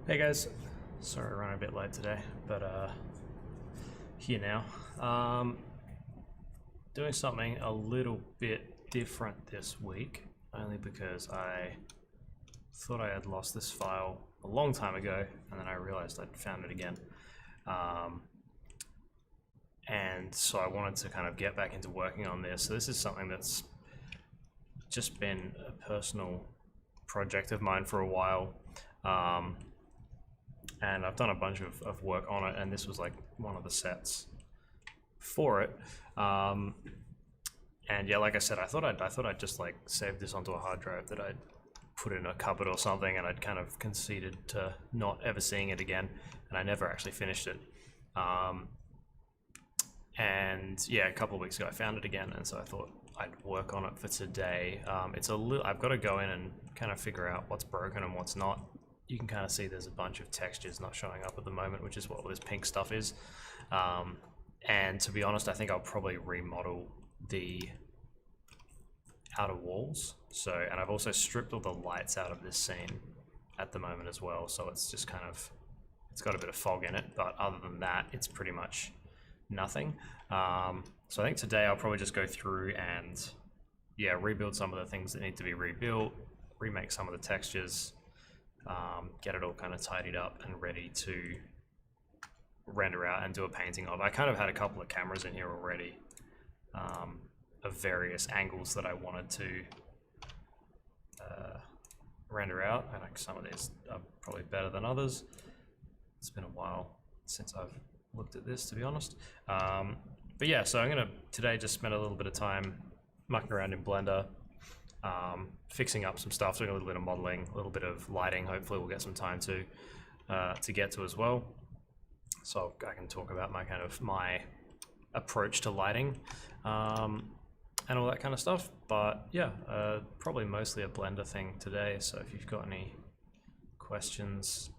Hey guys, sorry I ran a bit late today, but here now. Doing something a little bit different this week, only because I thought I had lost this file a long time ago, and then I realized I'd found it again. And so I wanted to kind of get back into working on this. So this is something that's just been a personal project of mine for a while. And I've done a bunch of work on it, and this was like one of the sets for it. And yeah, like I said, I thought I'd just like save this onto a hard drive that I'd put in a cupboard or something, and I'd kind of conceded to not ever seeing it again, and I never actually finished it. And yeah, a couple of weeks ago I found it again, and so I thought I'd work on it for today. It's a little, I've got to go in and kind of figure out what's broken and what's not. You can kind of see there's a bunch of textures not showing up at the moment, which is what all this pink stuff is. And to be honest, I think I'll probably remodel the outer walls. So, and I've also stripped all the lights out of this scene at the moment as well. So it's just kind of, it's got a bit of fog in it, but other than that, it's pretty much nothing. So I think today I'll probably just go through and yeah, rebuild some of the things that need to be rebuilt, remake some of the textures, get it all kind of tidied up and ready to render out and do a painting of. I kind of had a couple of cameras in here already of various angles that I wanted to render out, and like some of these are probably better than others. It's been a while since I've looked at this, to be honest. But yeah, so I'm gonna today just spend a little bit of time mucking around in Blender, fixing up some stuff, doing a little bit of modeling, a little bit of lighting. Hopefully we'll get some time to get to as well. So I can talk about my approach to lighting and all that kind of stuff. But yeah, probably mostly a Blender thing today. So if you've got any questions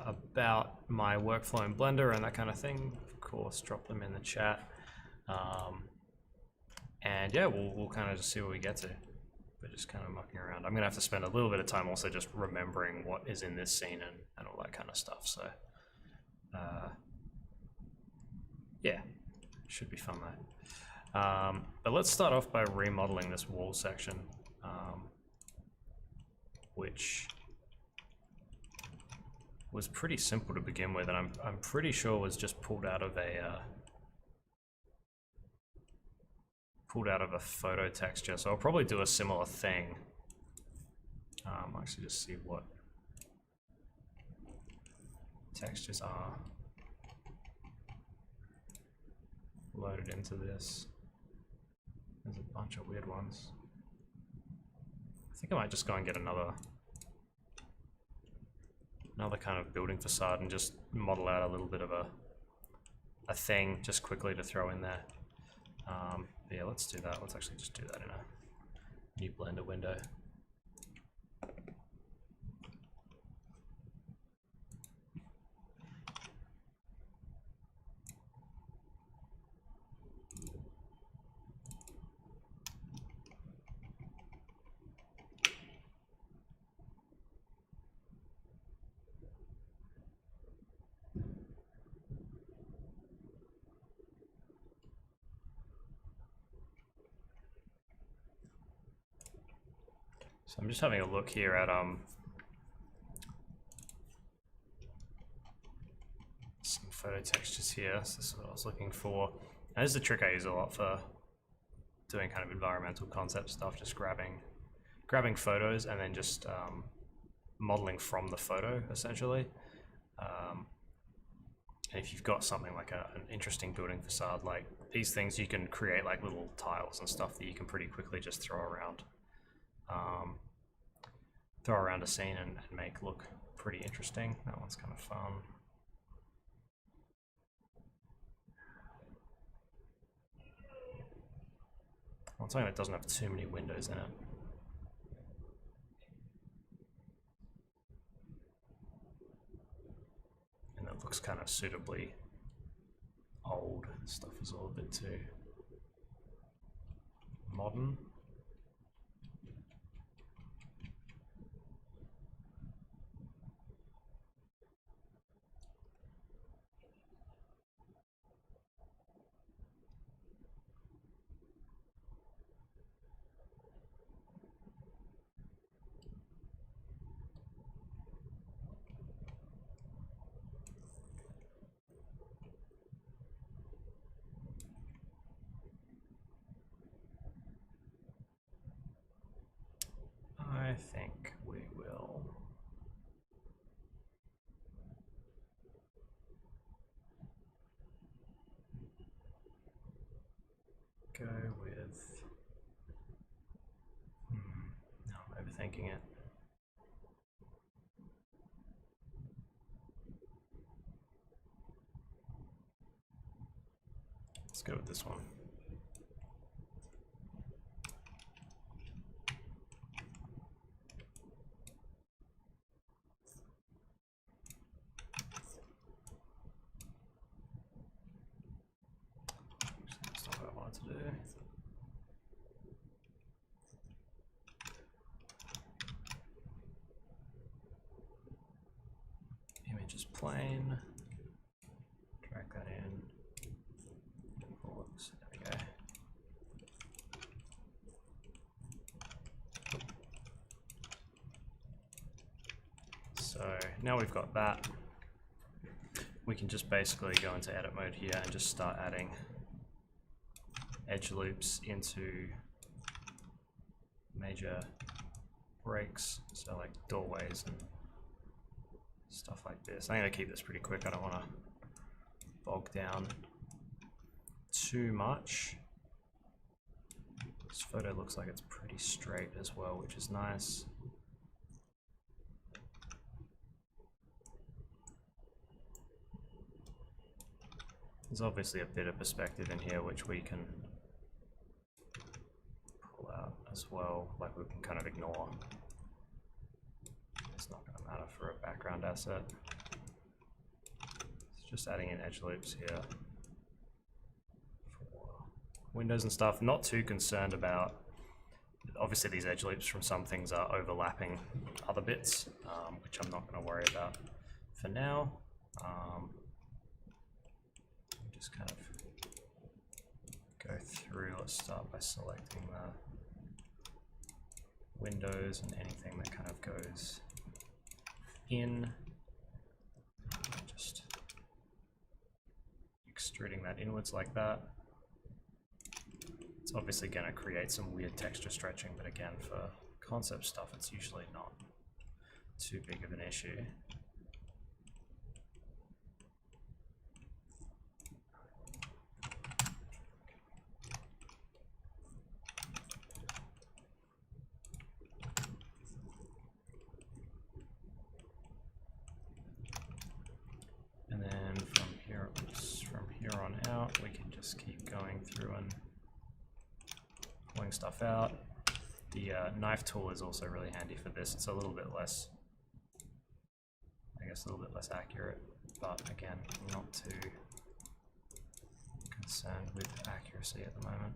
about my workflow in Blender and that kind of thing, of course, drop them in the chat. And yeah, we'll kind of just see where we get to. But just kind of mucking around. I'm gonna have to spend a little bit of time also just remembering what is in this scene and all that kind of stuff. So yeah, should be fun though. But let's start off by remodeling this wall section, which was pretty simple to begin with, and I'm pretty sure was just pulled out of a photo texture. So I'll probably do a similar thing. I'll actually just see what textures are loaded into this. There's a bunch of weird ones. I think I might just go and get another kind of building facade and just model out a little bit of a thing just quickly to throw in there. Yeah, let's do that. Let's actually just do that in a new Blender window. So I'm just having a look here at some photo textures here. So this is what I was looking for. And this is a trick I use a lot for doing kind of environmental concept stuff, just grabbing photos and then just modeling from the photo essentially. And if you've got something like an interesting building facade like these things, you can create like little tiles and stuff that you can pretty quickly just throw around a scene and make look pretty interesting. That one's kind of fun. I want something that doesn't have too many windows in it. And that looks kind of suitably old. This stuff is all a bit too modern. think we will go with, no, I'm overthinking it. Let's go with this one. That's not what I wanted to do. Image is plain. Drag that in. Oops, there we go. So now we've got that, we can just basically go into edit mode here and just start adding edge loops into major breaks, so like doorways and stuff like this. I'm going to keep this pretty quick, I don't want to bog down too much. This photo looks like it's pretty straight as well, which is nice. There's obviously a bit of perspective in here which we can pull out as well, like we can kind of ignore. It's not going to matter for a background asset. It's just adding in edge loops here for windows and stuff. Not too concerned about, obviously these edge loops from some things are overlapping other bits, which I'm not going to worry about for now. Just kind of go through. Let's start by selecting the windows and anything that kind of goes in. Just extruding that inwards like that. It's obviously going to create some weird texture stretching, but again, for concept stuff, it's usually not too big of an issue. And then from here on out, we can just keep going through and pulling stuff out. The knife tool is also really handy for this. It's a little bit less, I guess, a little bit less accurate, but again, not too concerned with accuracy at the moment.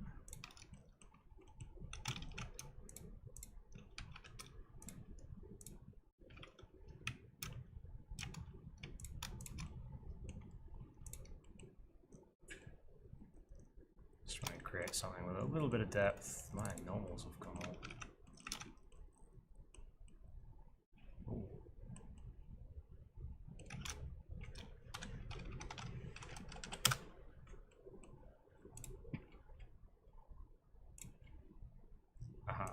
Create something with a little bit of depth. My normals have gone all. Ooh. Aha.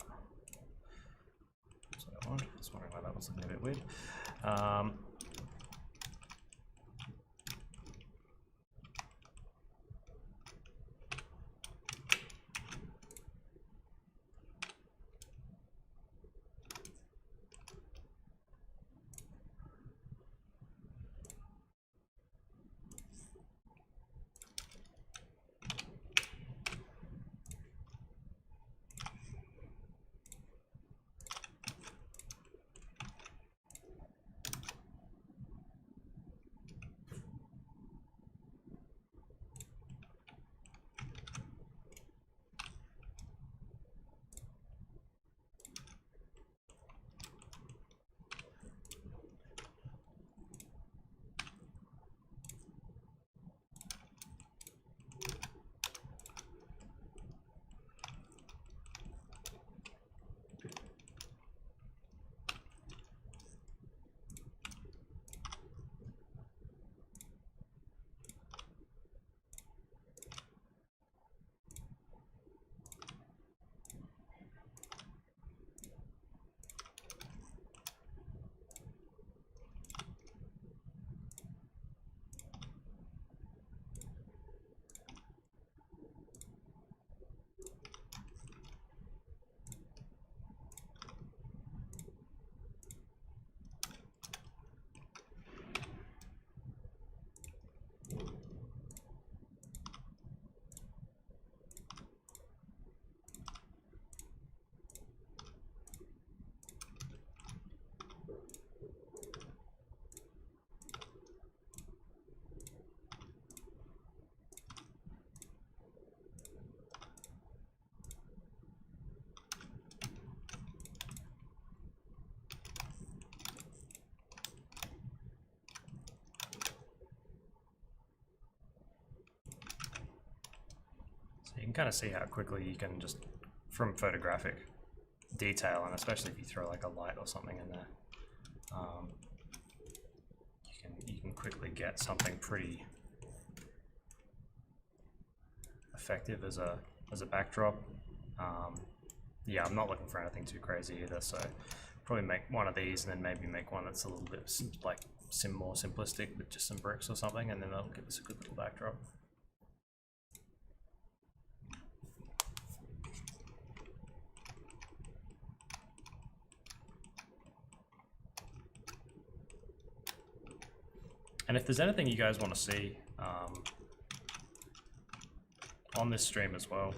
That's what I want. I was wondering why that was looking a bit weird. kind of see how quickly you can just, from photographic detail, and especially if you throw like a light or something in there, you can quickly get something pretty effective as a backdrop. Yeah, I'm not looking for anything too crazy either, so probably make one of these and then maybe make one that's a little bit like more simplistic with just some bricks or something, and then that'll give us a good little backdrop. And if there's anything you guys want to see on this stream as well,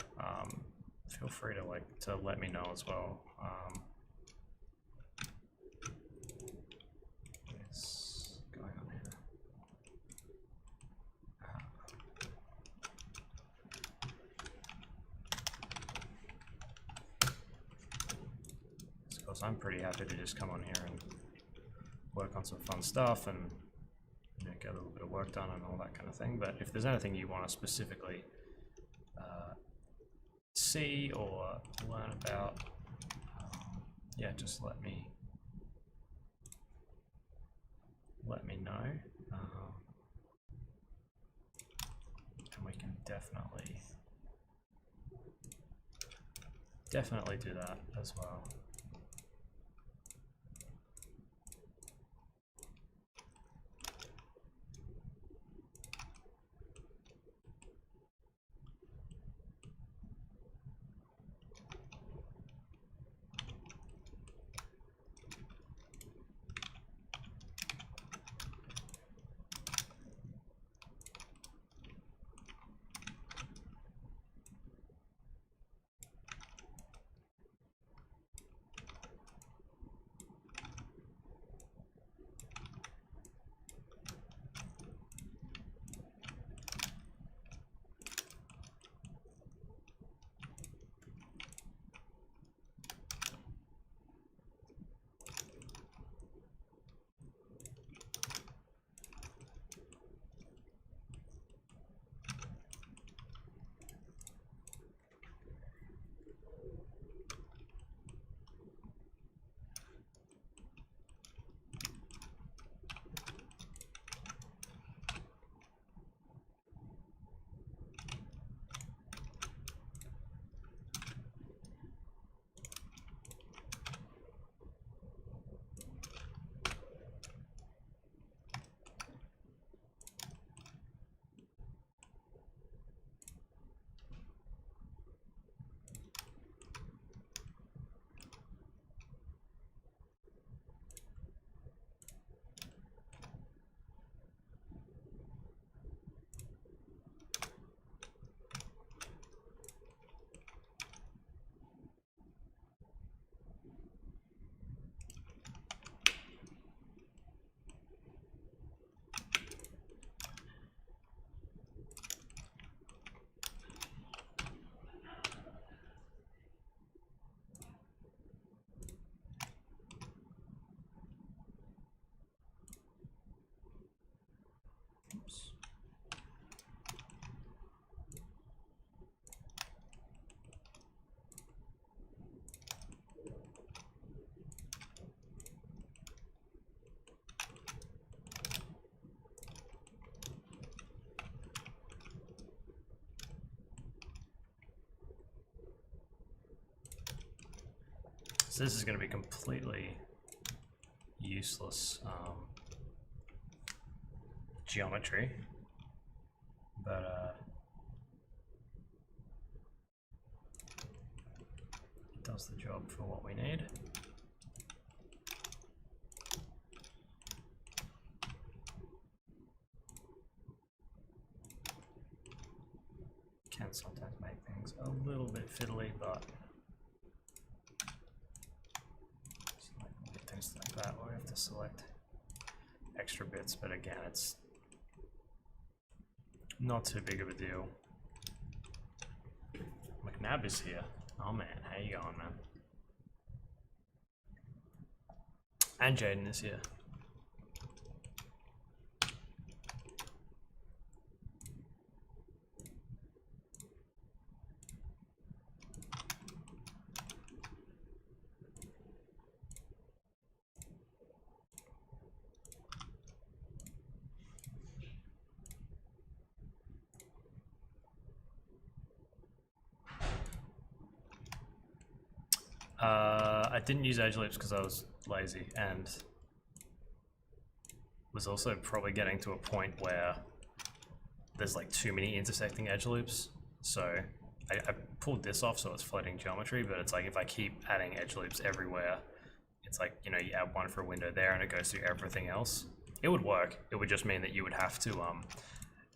feel free to let me know as well. What's going on here? Because I'm pretty happy to just come on here and work on some fun stuff and get a little bit of work done and all that kind of thing. But if there's anything you want to specifically see or learn about, yeah, just let me know, and we can definitely do that as well. Oops. So this is going to be completely useless geometry, but it does the job for what we need. Can sometimes make things a little bit fiddly, but things like that where we have to select extra bits, but again, it's not too big of a deal. McNabb is here. Oh man, how you going, man? And Jaden is here. I didn't use edge loops because I was lazy and was also probably getting to a point where there's like too many intersecting edge loops. So I pulled this off so it's floating geometry, but it's like if I keep adding edge loops everywhere, it's like, you know, you add one for a window there and it goes through everything else. It would work. It would just mean that you would have to,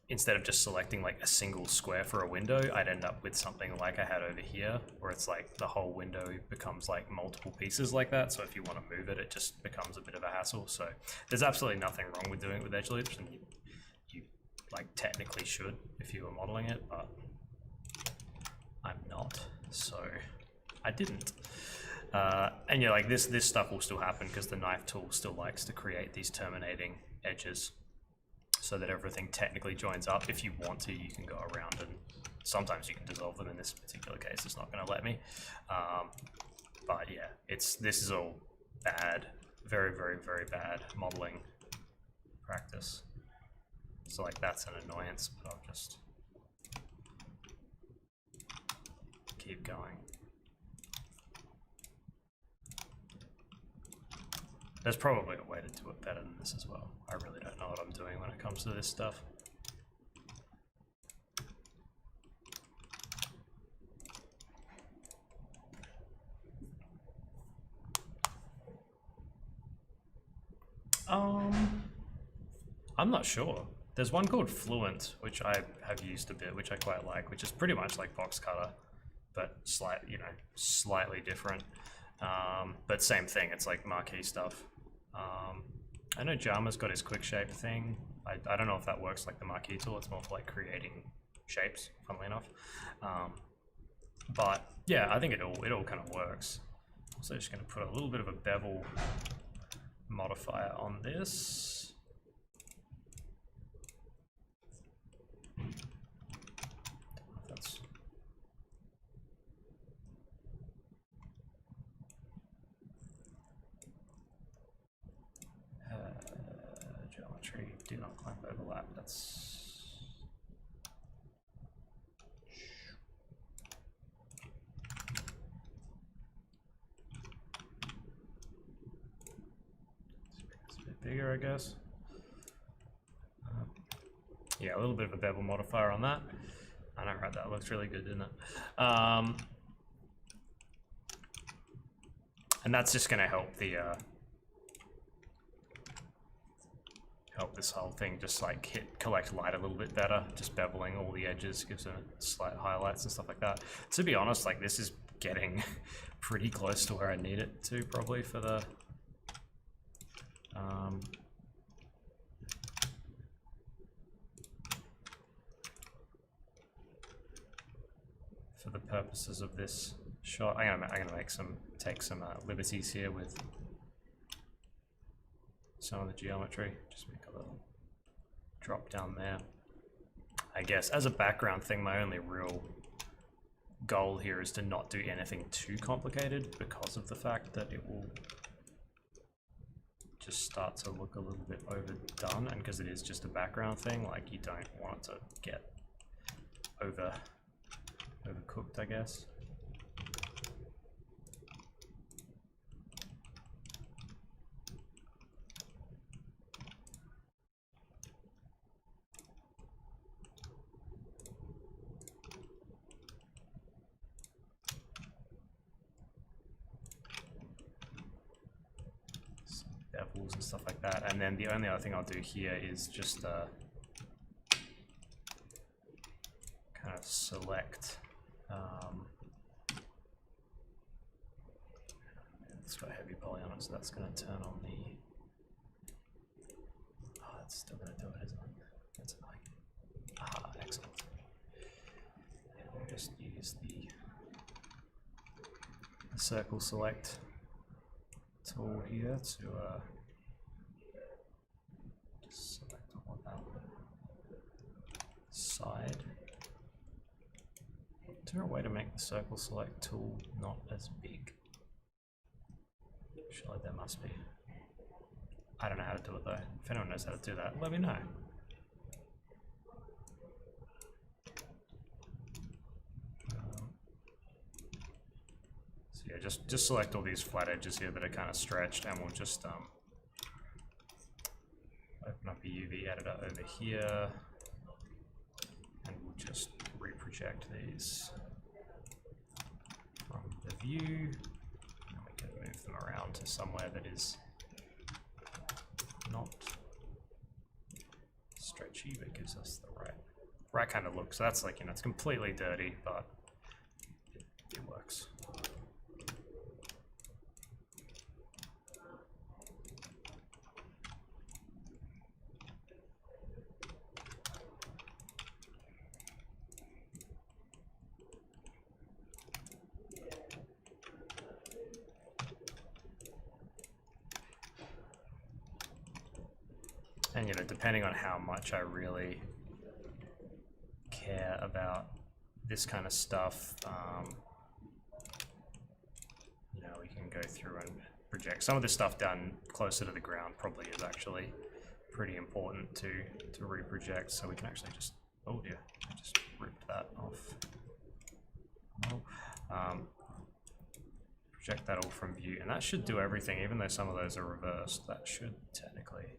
instead of just selecting like a single square for a window, I'd end up with something like I had over here, where it's like the whole window becomes like multiple pieces like that. So if you want to move it, it just becomes a bit of a hassle. So there's absolutely nothing wrong with doing it with edge loops, and you like technically should if you were modeling it, but I'm not, so I didn't. And yeah, like this stuff will still happen because the knife tool still likes to create these terminating edges so that everything technically joins up. If you want to, you can go around and sometimes you can dissolve them. In this particular case, it's not going to let me. But yeah, this is all bad, very, very, very bad modeling practice. So like that's an annoyance, but I'll just keep going. There's probably a way to do it better than this as well. I really don't know what I'm doing when it comes to this stuff. I'm not sure. There's one called Fluent, which I have used a bit, which I quite like, which is pretty much like Box Cutter, but slightly different. But same thing, it's like marquee stuff. I know Jama's got his quick shape thing. I don't know if that works like the marquee tool. It's more for like creating shapes, funnily enough. But yeah, I think it all kind of works. So just going to put a little bit of a bevel modifier on this. Geometry, do not clamp overlap. That's a bit bigger, I guess. Yeah, a little bit of a bevel modifier on that. I know, right? That looks really good, didn't it? And that's just going to help the help this whole thing just like collect light a little bit better. Just beveling all the edges gives it slight highlights and stuff like that. To be honest, like this is getting pretty close to where I need it to probably for the purposes of this shot. I'm gonna take some liberties here with some of the geometry. Just make a little drop down there. I guess as a background thing, my only real goal here is to not do anything too complicated because of the fact that it will just start to look a little bit overdone, and because it is just a background thing, like you don't want it to get overcooked, I guess. Bevels and stuff like that, and then the only other thing I'll do here is just kind of select. It's got heavy poly on it, so that's going to turn on the. Oh, it's still going to do it, isn't it? That's like. Ah, excellent. And we'll just use the circle select tool here to just select on that side. Is there a way to make the circle select tool not as big? Surely there must be. I don't know how to do it though. If anyone knows how to do that, let me know. So So yeah, just select all these flat edges here that are kind of stretched, and we'll just open up a UV editor over here, and we'll just reproject these from the view, and we can move them around to somewhere that is not stretchy but gives us the right kind of look. So that's like, you know, it's completely dirty, but it works. And, you know, depending on how much I really care about this kind of stuff, you know, we can go through and project. Some of this stuff done closer to the ground probably is actually pretty important to reproject. So we can actually just, oh dear, I just ripped that off. Project that all from view, and that should do everything, even though some of those are reversed. That should technically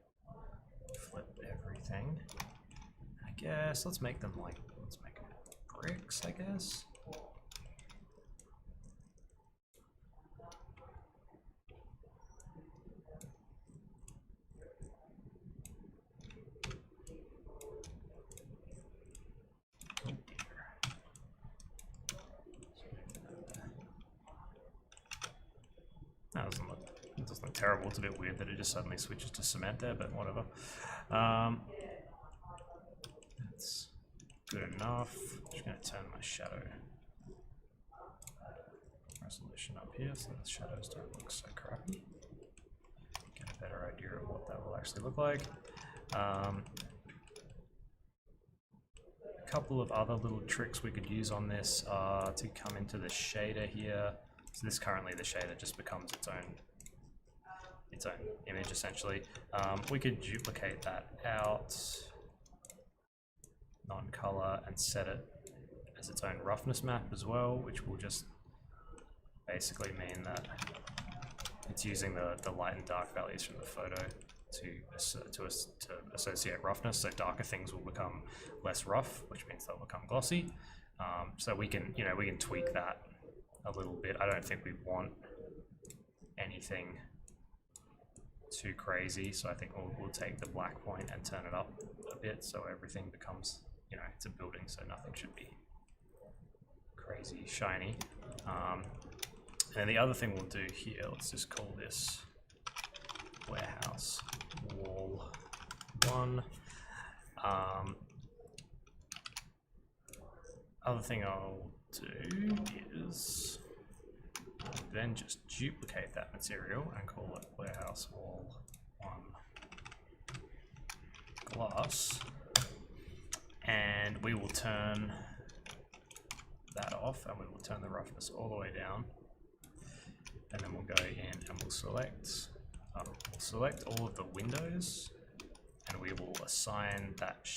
flip everything. I guess let's make them like, let's make them bricks, I guess. Oh dear. That doesn't look, it doesn't look terrible. It's a bit weird that it just suddenly switches to cement there, but whatever. That's good enough. I'm just going to turn my shadow resolution up here so the shadows don't look so crappy. Get a better idea of what that will actually look like. A couple of other little tricks we could use on this are to come into the shader here. So this currently, the shader just becomes its own image essentially. We could duplicate that out, non-color, and set it as its own roughness map as well, which will just basically mean that it's using the light and dark values from the photo to associate roughness. So darker things will become less rough, which means they'll become glossy. So we can, you know, we can tweak that a little bit. I don't think we want anything too crazy, so I think we'll take the black point and turn it up a bit so everything becomes, you know, it's a building, so nothing should be crazy shiny. And the other thing we'll do here, let's just call this warehouse wall 1. Other thing I'll do is then just duplicate that material and call it warehouse wall 1 glass, and we will turn that off and we will turn the roughness all the way down, and then we'll go in and we'll select all of the windows, and we will assign that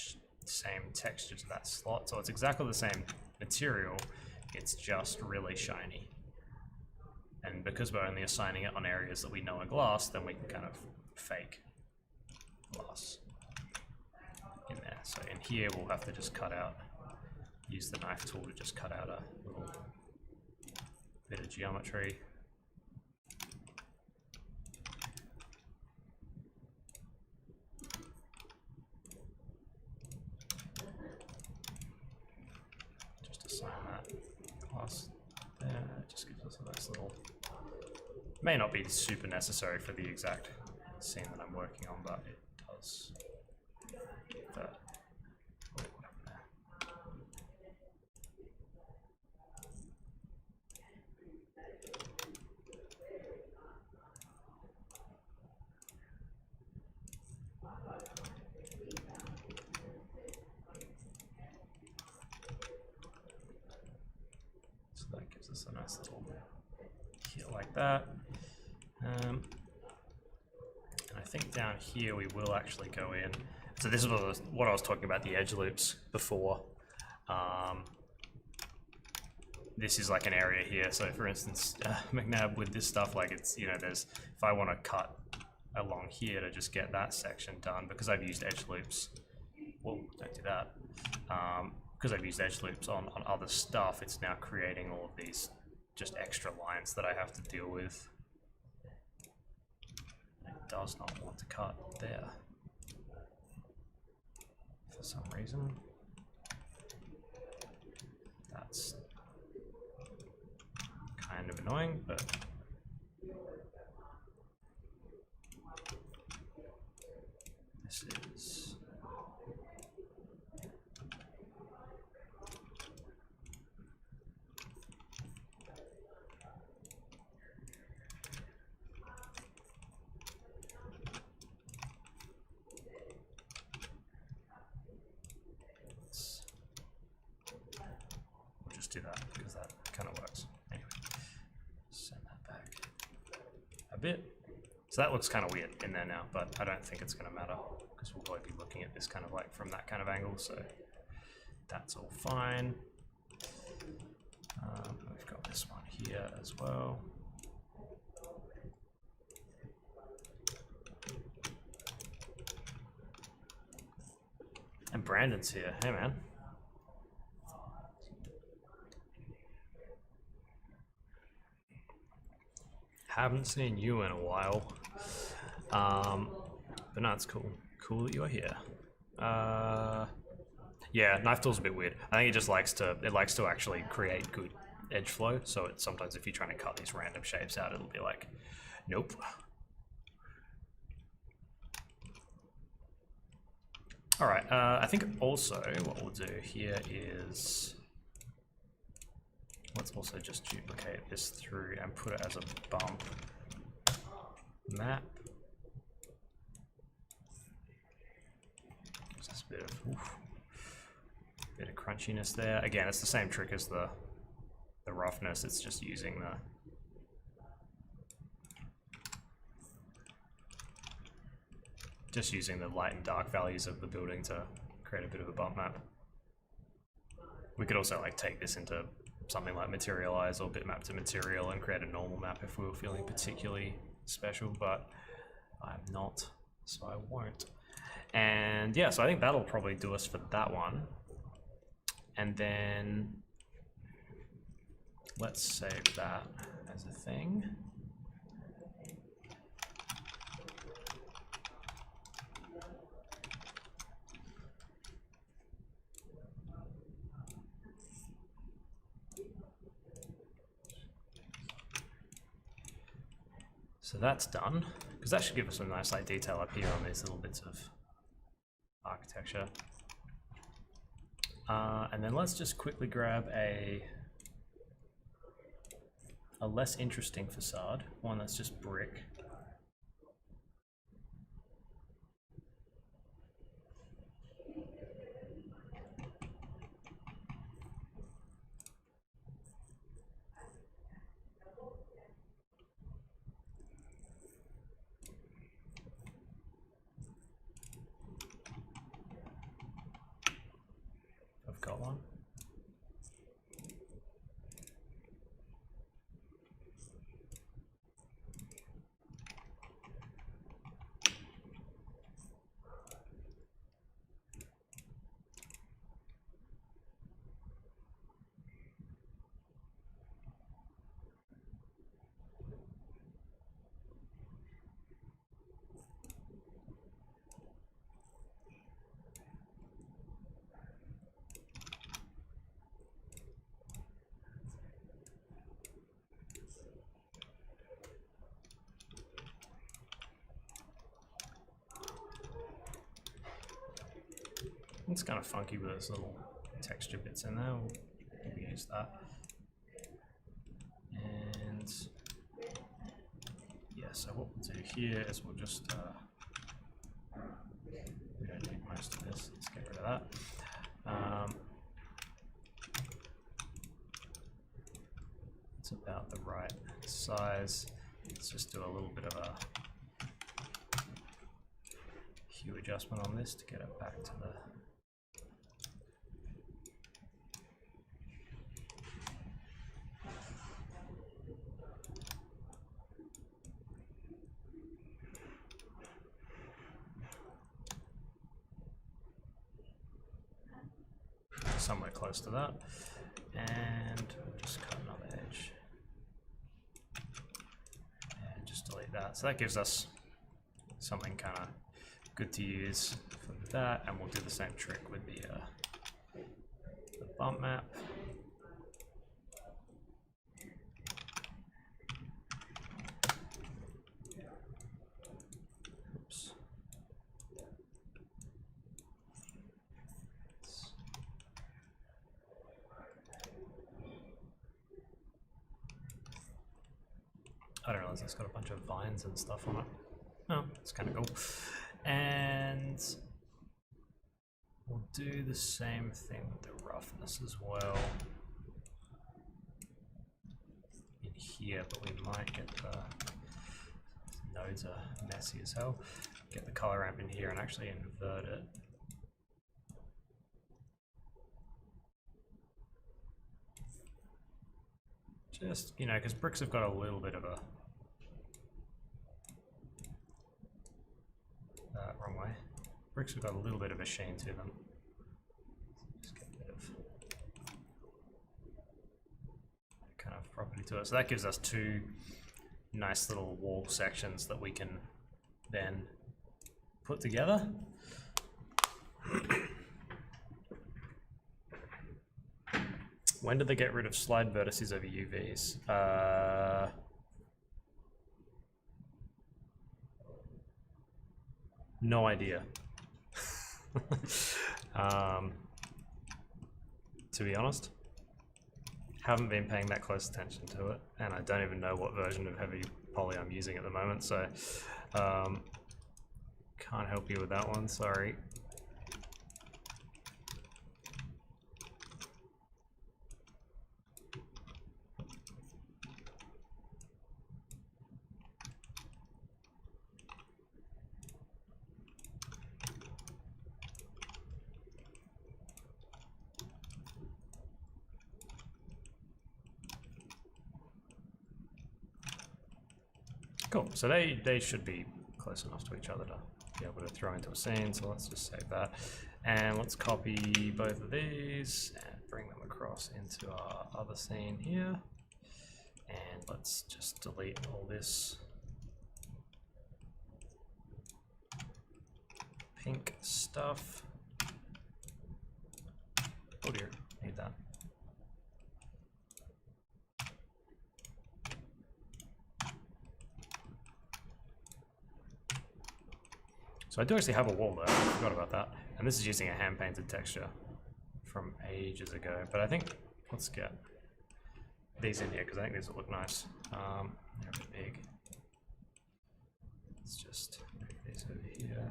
same texture to that slot. So it's exactly the same material, it's just really shiny. And because we're only assigning it on areas that we know are glass, then we can kind of fake glass in there. So in here we'll have to just cut out, use the knife tool to just cut out a little bit of geometry. Just assign that glass there. It just gives us a nice little, may not be super necessary for the exact scene that I'm working on, but it does get that. Oh, what happened there? So that gives us a nice little hit like that. And I think down here we will actually go in. So this is what I was talking about, the edge loops before. this is like an area here. So for instance, McNab with this stuff, like it's, you know, there's, if I want to cut along here to just get that section done, because I've used edge loops, whoa, don't do that. Because I've used edge loops on other stuff, it's now creating all of these just extra lines that I have to deal with. It does not want to cut there for some reason. That's kind of annoying, but this is we'll just do that because that kind of works. Anyway, send that back a bit. So that looks kind of weird in there now, but I don't think it's going to matter because we'll probably be looking at this kind of like from that kind of angle, so that's all fine. We've got this one here as well. And Brandon's here. Hey, man. Haven't seen you in a while. But no, it's cool. Cool that you're here. Yeah, knife tool's a bit weird. I think it likes to actually create good edge flow. So it's sometimes if you're trying to cut these random shapes out, it'll be like, nope. All right, I think also what we'll do here is, let's also just duplicate this through and put it as a bump map. Just a bit of crunchiness there. Again, it's the same trick as the roughness. It's just using the light and dark values of the building to create a bit of a bump map. We could also like take this into something like materialize or bitmap to material and create a normal map if we were feeling particularly special, but I'm not, so I won't. And yeah, so I think that'll probably do us for that one. And then let's save that as a thing. So that's done, because that should give us some nice like detail up here on these little bits of architecture. And then let's just quickly grab a less interesting facade, one that's just brick. I've got one. It's kind of funky with those little texture bits in there. We'll use that. And yeah, so what we'll do here is we'll just, we don't need most of this, let's get rid of that. It's about the right size. Let's just do a little bit of a hue adjustment on this to get it back to the somewhere close to that. And we'll just cut another edge. And just delete that. So that gives us something kind of good to use for that. And we'll do the same trick with the bump map. Oops. I don't realize it's got a bunch of vines and stuff on it. Oh, it's kind of cool. And we'll do the same thing with the roughness as well in here, but we might get the nodes are messy as hell. Get the color ramp in here and actually invert it. Just, you know, because bricks have got a little bit of a wrong way. Bricks have got a little bit of a sheen to them. Just get a bit of kind of property to it. So that gives us two nice little wall sections that we can then put together. When did they get rid of slide vertices over UVs? No idea. To be honest, haven't been paying that close attention to it, and I don't even know what version of heavy poly I'm using at the moment, so can't help you with that one, sorry. Cool, so they should be close enough to each other to be able to throw into a scene, so let's just save that. And let's copy both of these and bring them across into our other scene here. And let's just delete all this pink stuff. Oh dear, need that. So I do actually have a wall there, I forgot about that. And this is using a hand-painted texture from ages ago. But I think, let's get these in here, because I think these will look nice. They're a bit big. Let's just move these over here.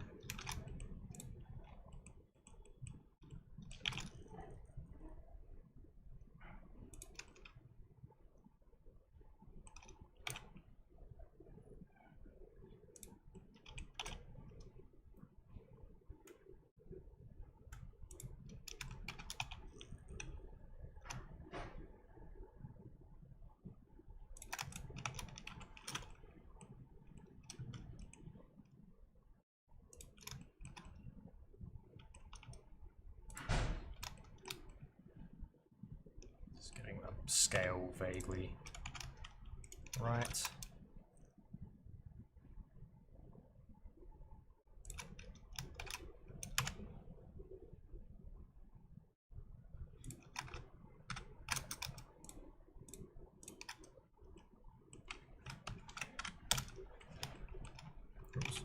Scale vaguely right. Oops.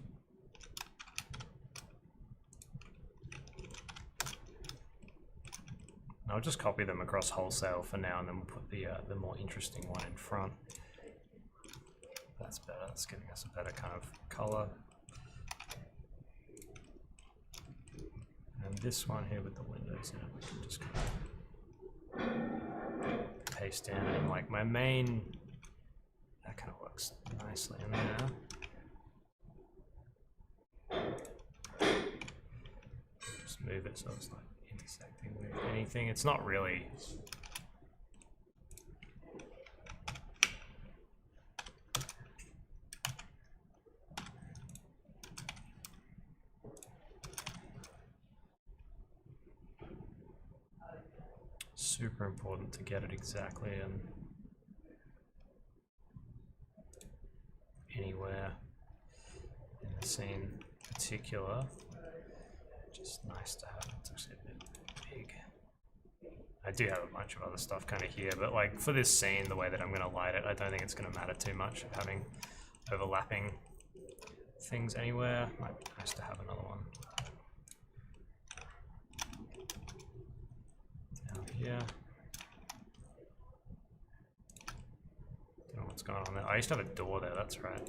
I'll just copy them across wholesale for now, and then we'll put the more interesting one in front. That's better. That's giving us a better kind of color. And this one here with the windows in it, we can just kind of paste in, and like my main, that kind of works nicely in there. Just move it so it's like intersecting with anything. It's not really super important to get it exactly and anywhere in the scene in particular. Just nice to have. It's actually a bit big. I do have a bunch of other stuff kind of here, but like for this scene, the way that I'm going to light it, I don't think it's going to matter too much having overlapping things anywhere. Might be nice to have another one down here. Don't know what's going on there. I used to have a door there, that's right.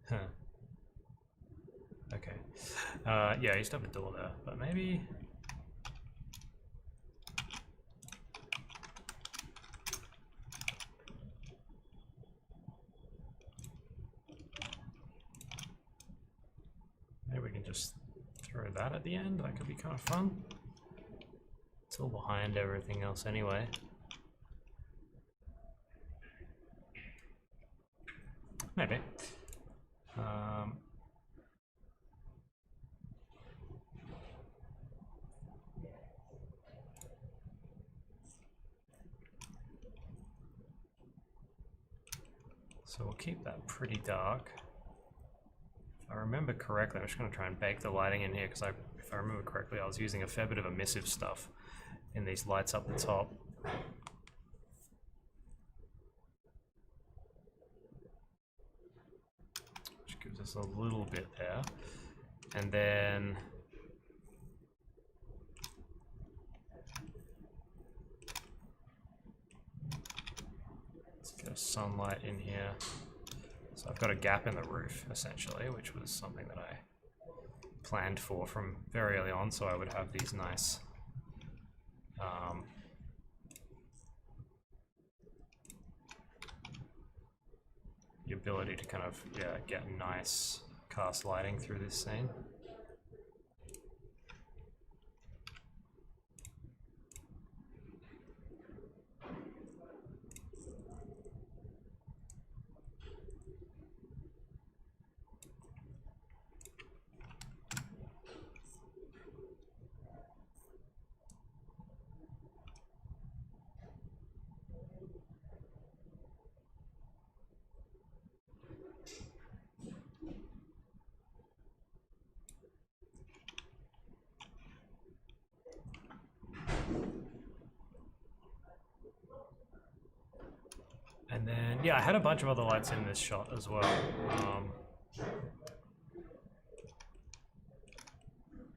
Huh. Okay. Yeah, I used to have a door there, but maybe... maybe we can just throw that at the end. That could be kind of fun. It's all behind everything else anyway. Maybe. So we'll keep that pretty dark. If I remember correctly, I'm just going to try and bake the lighting in here because if I remember correctly, I was using a fair bit of emissive stuff in these lights up the top. Which gives us a little bit there. And then sunlight in here. So I've got a gap in the roof essentially, which was something that I planned for from very early on, so I would have these nice the ability to kind of get nice cast lighting through this scene. And then, yeah, I had a bunch of other lights in this shot as well.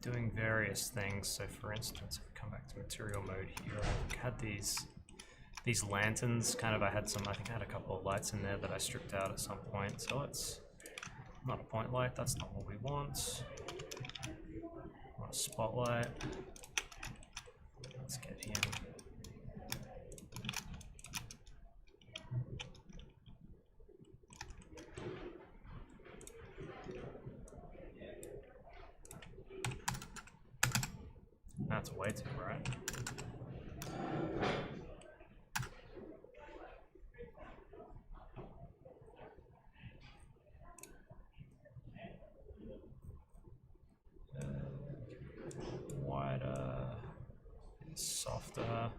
Doing various things. So for instance, if we come back to material mode here, I had these lanterns, kind of, I think I had a couple of lights in there that I stripped out at some point. So it's not a point light, that's not what we want. I want a spotlight. Let's get him. That's way too bright. Wider, softer.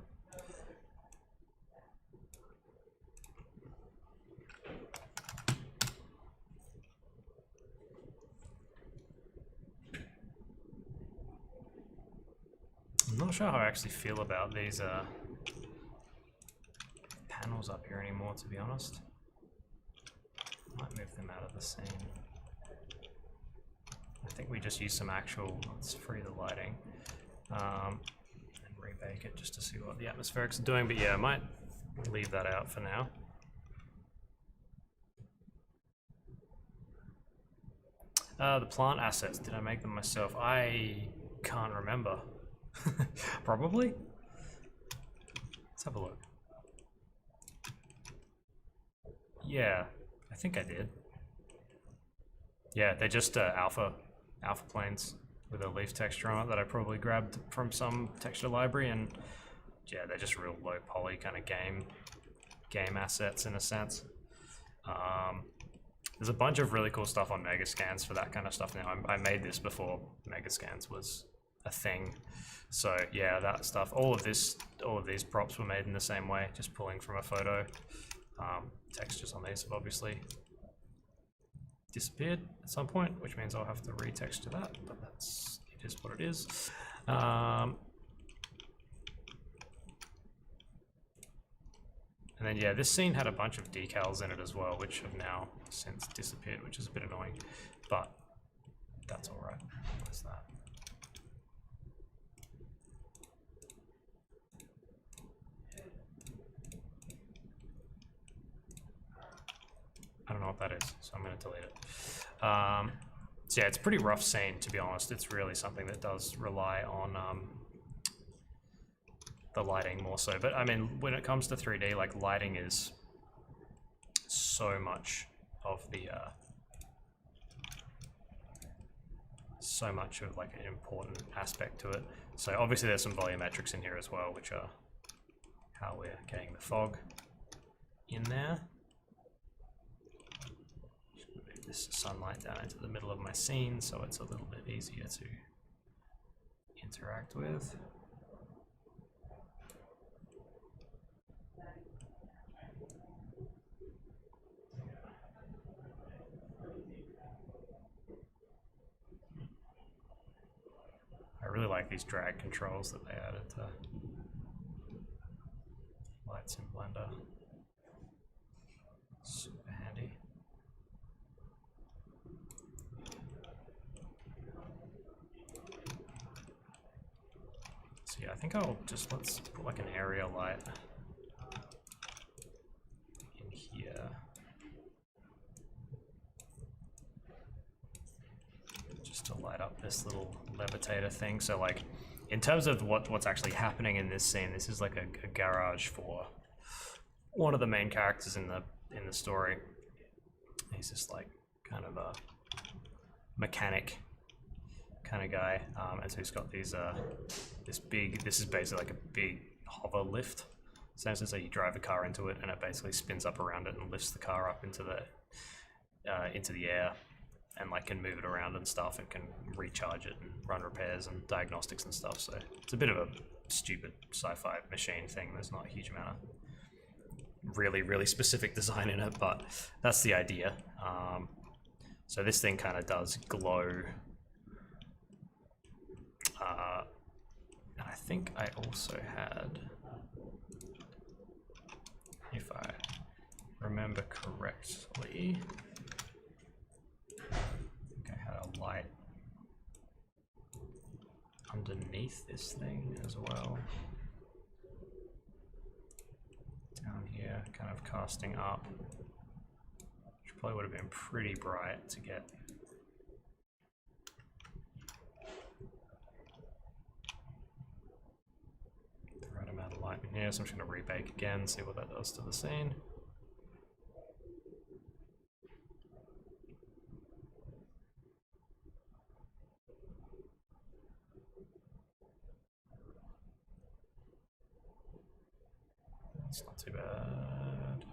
I'm not sure how I actually feel about these panels up here anymore, to be honest. Might move them out of the scene. I think we just use some actual, let's free the lighting, and rebake it just to see what the atmospherics are doing, but yeah, I might leave that out for now. The plant assets, did I make them myself? I can't remember. Probably? Let's have a look. Yeah, I think I did. Yeah, they're just alpha planes with a leaf texture on it that I probably grabbed from some texture library, and yeah, they're just real low poly kind of game assets in a sense. There's a bunch of really cool stuff on Megascans for that kind of stuff now. I made this before Megascans was a thing. So yeah, that stuff, all of these props were made in the same way, just pulling from a photo. Textures on these have obviously disappeared at some point, which means I'll have to retexture that, but it is what it is. And then yeah, this scene had a bunch of decals in it as well, which have now since disappeared, which is a bit annoying, but that's all right. That's that. I don't know what that is, so I'm going to delete it. So yeah, it's a pretty rough scene, to be honest. It's really something that does rely on the lighting more so. But I mean, when it comes to 3D, like, lighting is so much of the like an important aspect to it. So obviously there's some volumetrics in here as well, which are how we're getting the fog in there. Move this sunlight down into the middle of my scene so it's a little bit easier to interact with. I really like these drag controls that they added to lights in Blender. Super handy. So yeah, I think let's put like an area light in here. Just to light up this little levitator thing. So like, in terms of what's actually happening in this scene, this is like a garage for one of the main characters in the story. He's just like kind of a mechanic kind of guy, and so he's got these this is basically like a big hover lift. So you drive a car into it, and it basically spins up around it and lifts the car up into the air, and like can move it around and stuff, and can recharge it and run repairs and diagnostics and stuff. So it's a bit of a stupid sci-fi machine thing. There's not a huge amount of really specific design in it, but that's the idea. So this thing kind of does glow. And I think I also had, if I remember correctly, I had a light underneath this thing as well. Down here, kind of casting up, which probably would have been pretty bright to get. The right amount of light in here, so I'm just going to rebake again, see what that does to the scene. It's not too bad.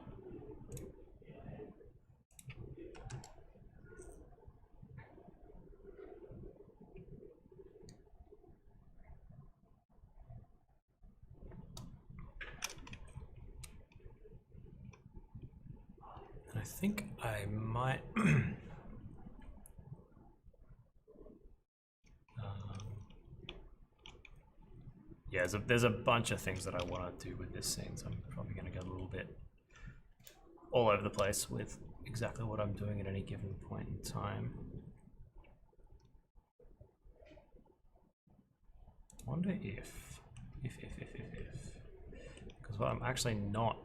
And I think I might yeah, there's a bunch of things that I want to do with this scene, so I'm probably going to go a little bit all over the place with exactly what I'm doing at any given point in time. I wonder if, because what I'm actually not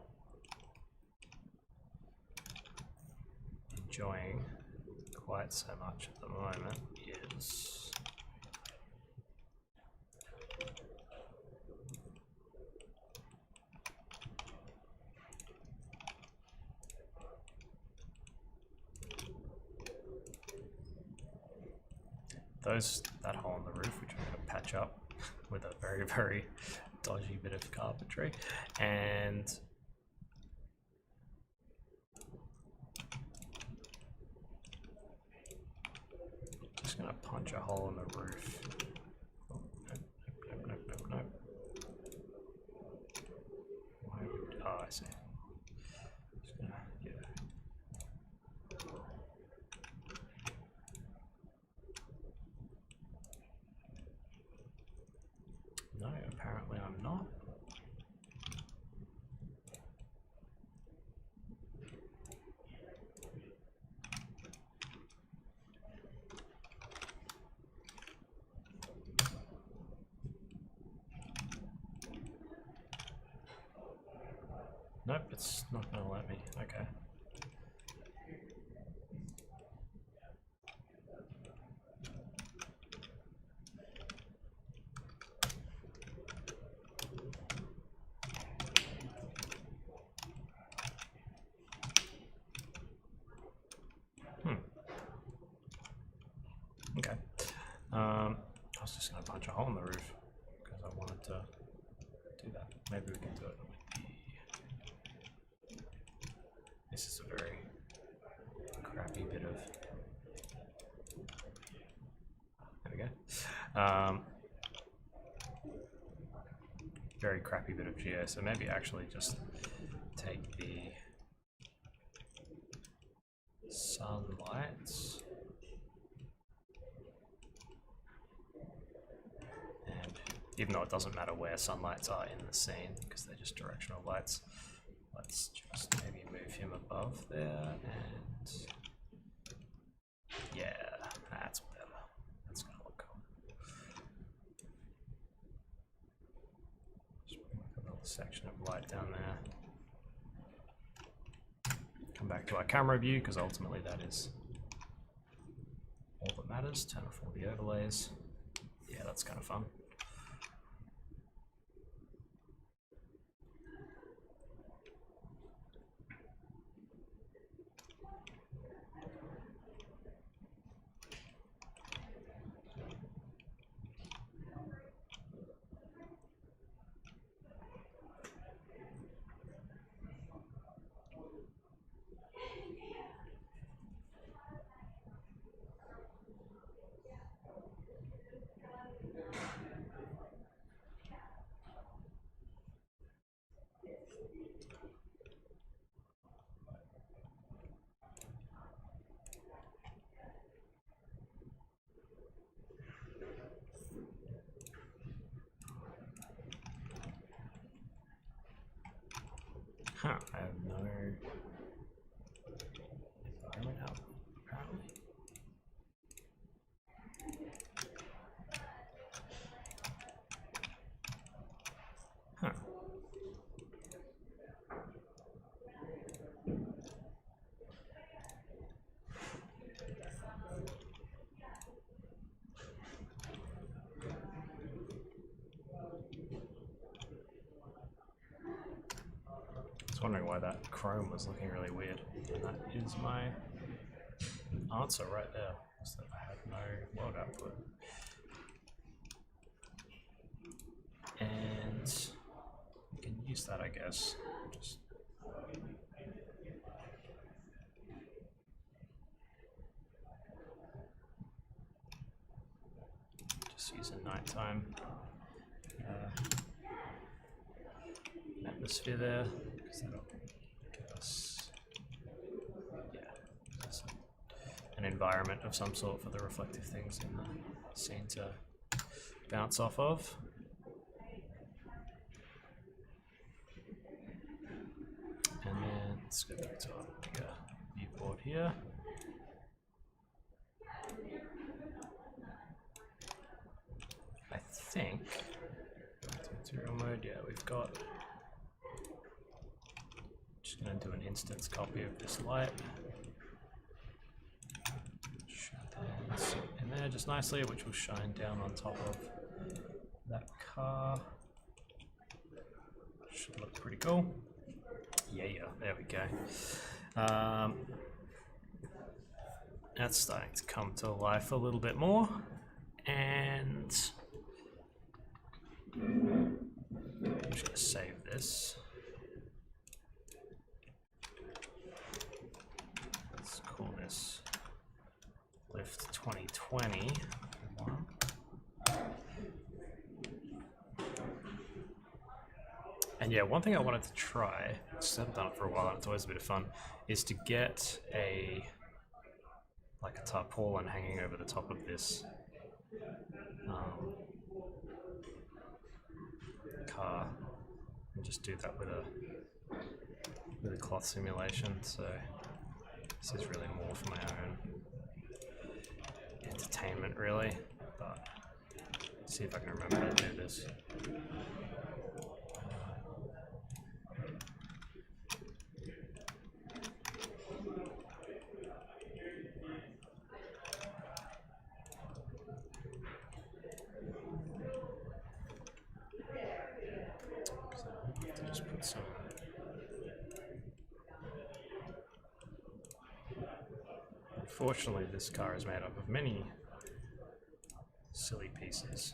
enjoying quite so much at the moment is that hole in the roof, which I'm going to patch up with a very dodgy bit of carpentry, and just going to punch a hole in the roof Nope, it's not gonna let me. Okay. Okay. I was just gonna punch a hole in the roof because I wanted to do that. Maybe we can do it. This is a very crappy bit of. There we go. Very crappy bit of geo. So maybe actually just take the sunlights. Even though it doesn't matter where sunlights are in the scene because they're just directional lights. Let's just maybe move him above there and yeah, that's better. That's gonna look cool. Just make a little section of light down there. Come back to our camera view because ultimately that is all that matters. Turn off all the overlays. Yeah, that's kind of fun. Huh, I have no environment out, apparently. Huh. I was wondering why that chrome was looking really weird. And that is my answer right there. Is that I had no world output. And you can use that, I guess. Just use a nighttime atmosphere there, because that'll give us an environment of some sort for the reflective things in the scene to bounce off of. And then let's go back to our bigger viewport here. I think tutorial mode, yeah, we've got. Just going to do an instance copy of this light. In there just nicely, which will shine down on top of that car. Should look pretty cool. Yeah, there we go. That's starting to come to life a little bit more, and I'm just going to save this. Let's call this Lift 2020. And yeah, one thing I wanted to try, just haven't done it for a while, and it's always a bit of fun, is to get like a tarpaulin hanging over the top of this car, and just do that with a cloth simulation. So this is really more for my own entertainment, really. But let's see if I can remember how to do this. Unfortunately, this car is made up of many silly pieces.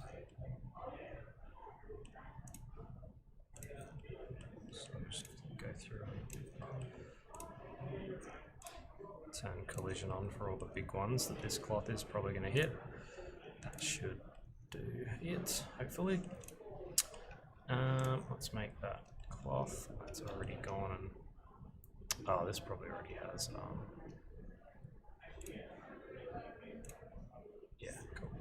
So I'm just go through and turn collision on for all the big ones that this cloth is probably going to hit. That should do it, hopefully. Let's make that cloth. That's already gone, and oh, this probably already has. Yeah, cool.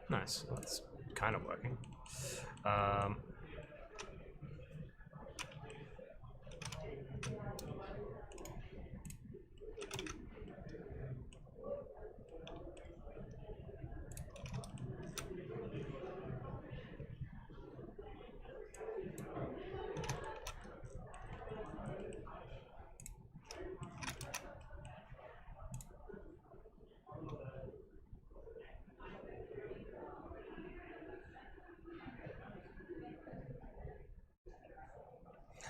Nice. That's kind of working.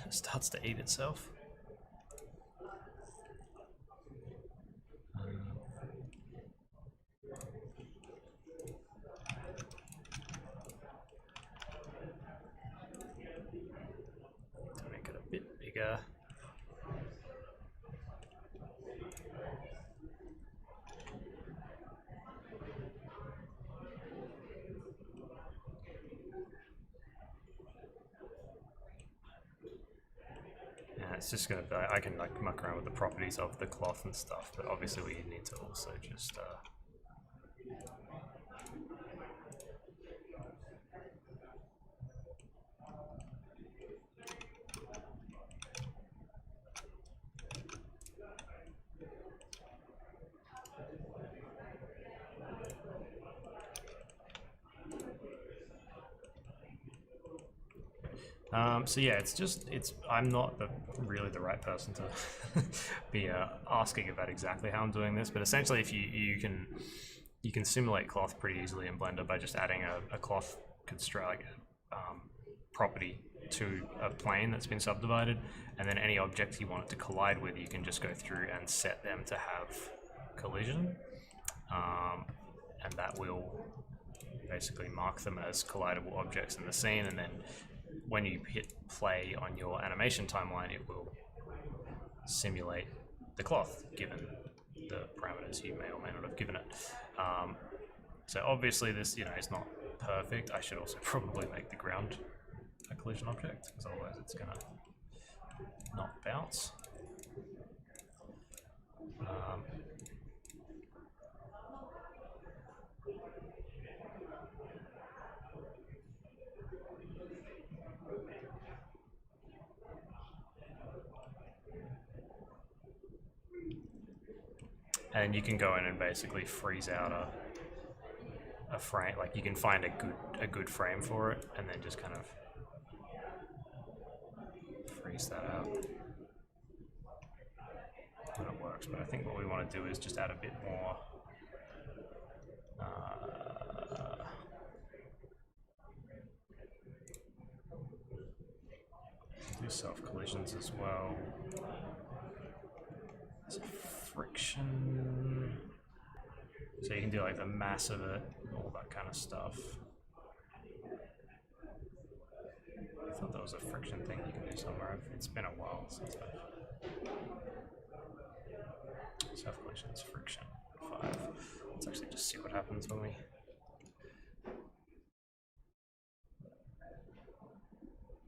It starts to eat itself. To make it a bit bigger. It's just gonna be, I can like muck around with the properties of the cloth and stuff, but obviously we need to also just so yeah, I'm not really the right person to be asking about exactly how I'm doing this, but essentially if you can simulate cloth pretty easily in Blender by just adding a cloth construct property to a plane that's been subdivided, and then any object you want it to collide with, you can just go through and set them to have collision, and that will basically mark them as collidable objects in the scene, and then when you hit play on your animation timeline, it will simulate the cloth given the parameters you may or may not have given it. So obviously this, is not perfect. I should also probably make the ground a collision object, because otherwise it's gonna not bounce. And you can go in and basically freeze out a frame. Like you can find a good frame for it, and then just kind of freeze that out when it works. But I think what we want to do is just add a bit more do self collisions as well. Friction, so you can do like the mass of it, all that kind of stuff. I thought there was a friction thing you can do somewhere. It's been a while since I've self collisions friction 5. Let's actually just see what happens when we.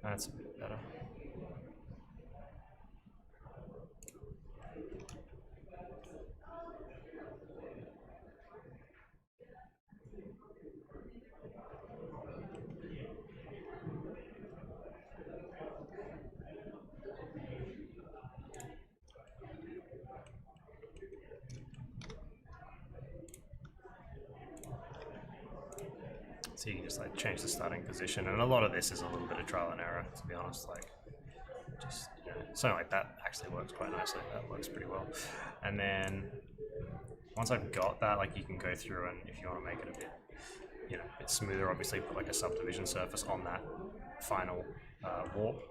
That's a bit better. So you can just like change the starting position, and a lot of this is a little bit of trial and error, to be honest. Like, just something like that actually works quite nicely. That works pretty well. And then once I've got that, like you can go through and if you want to make it a bit you know, it's smoother, obviously, put like a subdivision surface on that final warp.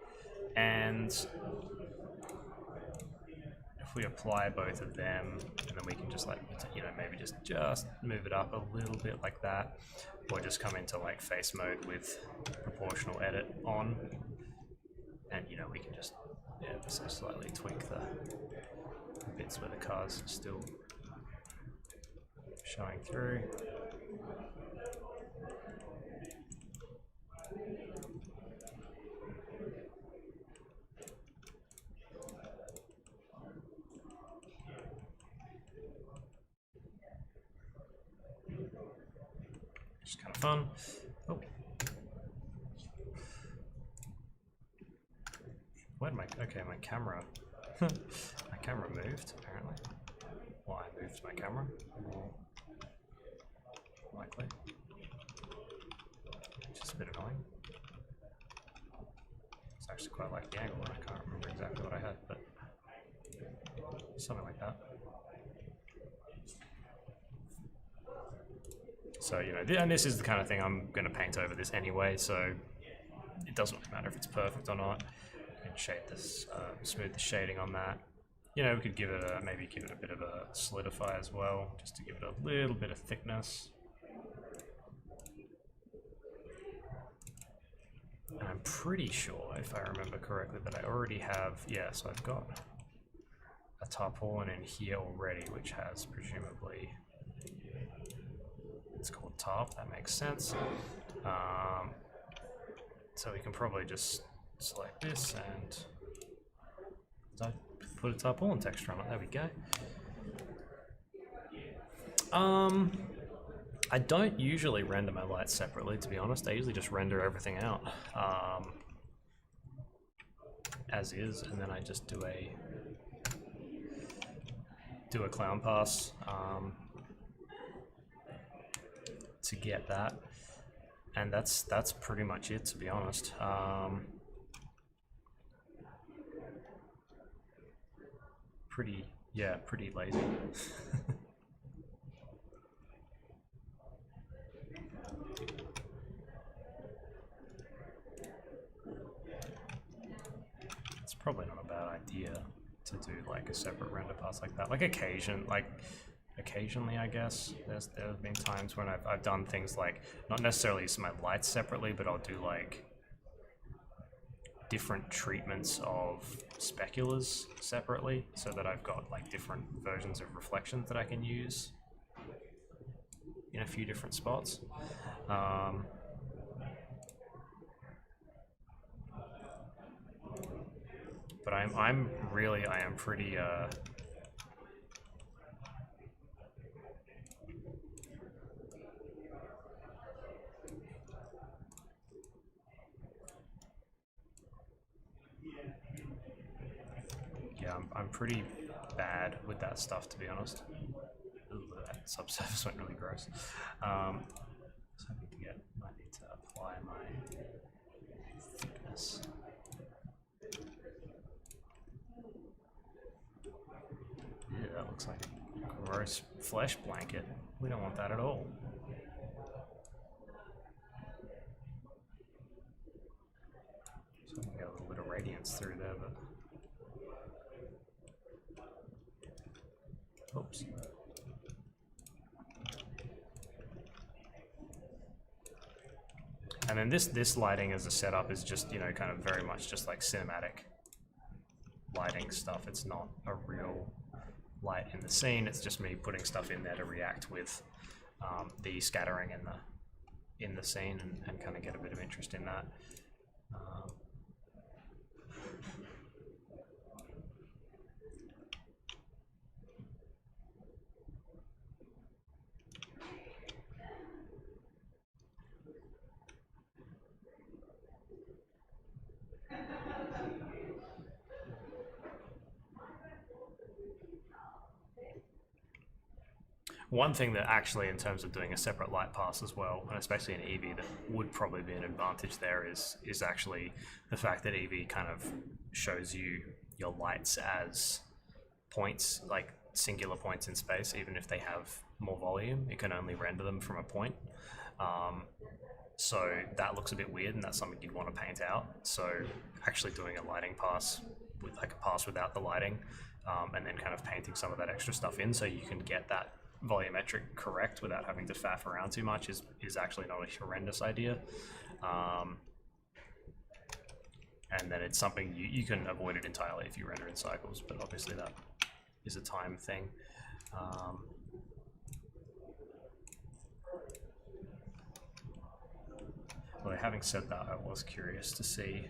And if we apply both of them, and then we can just like, you know, maybe just move it up a little bit like that, or just come into like face mode with proportional edit on, and you know, we can just so slightly tweak the bits where the car's still showing through. Just kind of fun. Oh. Where'd my camera my camera moved apparently. Well, I moved my camera. More likely. Just a bit annoying. It's actually quite like the angle, and I can't remember exactly what I had, but something like that. So, you know, and this is the kind of thing I'm going to paint over this anyway, so it doesn't really matter if it's perfect or not. And shade this, smooth the shading on that. You know, we could give it maybe give it a bit of a solidify as well, just to give it a little bit of thickness. And I'm pretty sure, if I remember correctly, that I already have, yeah, so I've got a tarpaulin in here already, which has presumably, it's called tarp, that makes sense. So we can probably just select this and put a tarpaulin texture on it. There we go. I don't usually render my lights separately, to be honest. I usually just render everything out as is, and then I just do a clown pass to get that, and that's pretty much it, to be honest. Pretty lazy. It's probably not a bad idea to do like a separate render pass like that. Like occasionally, I guess there have been times when I've done things like not necessarily use my lights separately, but I'll do like different treatments of speculars separately, so that I've got like different versions of reflections that I can use in a few different spots. But I am pretty I'm pretty bad with that stuff, to be honest. Ooh, that subsurface went really gross. So I might need to apply my thickness. Yeah, that looks like a gross flesh blanket. We don't want that at all. So I can get a little bit of radiance through there, but oops. And then this lighting as a setup is just, you know, kind of very much just like cinematic lighting stuff. It's not a real light in the scene. It's just me putting stuff in there to react with the scattering in the scene and kind of get a bit of interest in that. One thing that actually, in terms of doing a separate light pass as well, and especially in Eevee, that would probably be an advantage there is actually the fact that Eevee kind of shows you your lights as points, like singular points in space, even if they have more volume. It can only render them from a point. So that looks a bit weird, and that's something you'd want to paint out. So actually doing a lighting pass with like a pass without the lighting, and then kind of painting some of that extra stuff in so you can get that volumetric correct without having to faff around too much is actually not a horrendous idea. And then it's something you can avoid it entirely if you render in cycles, but obviously that is a time thing. Well, having said that, I was curious to see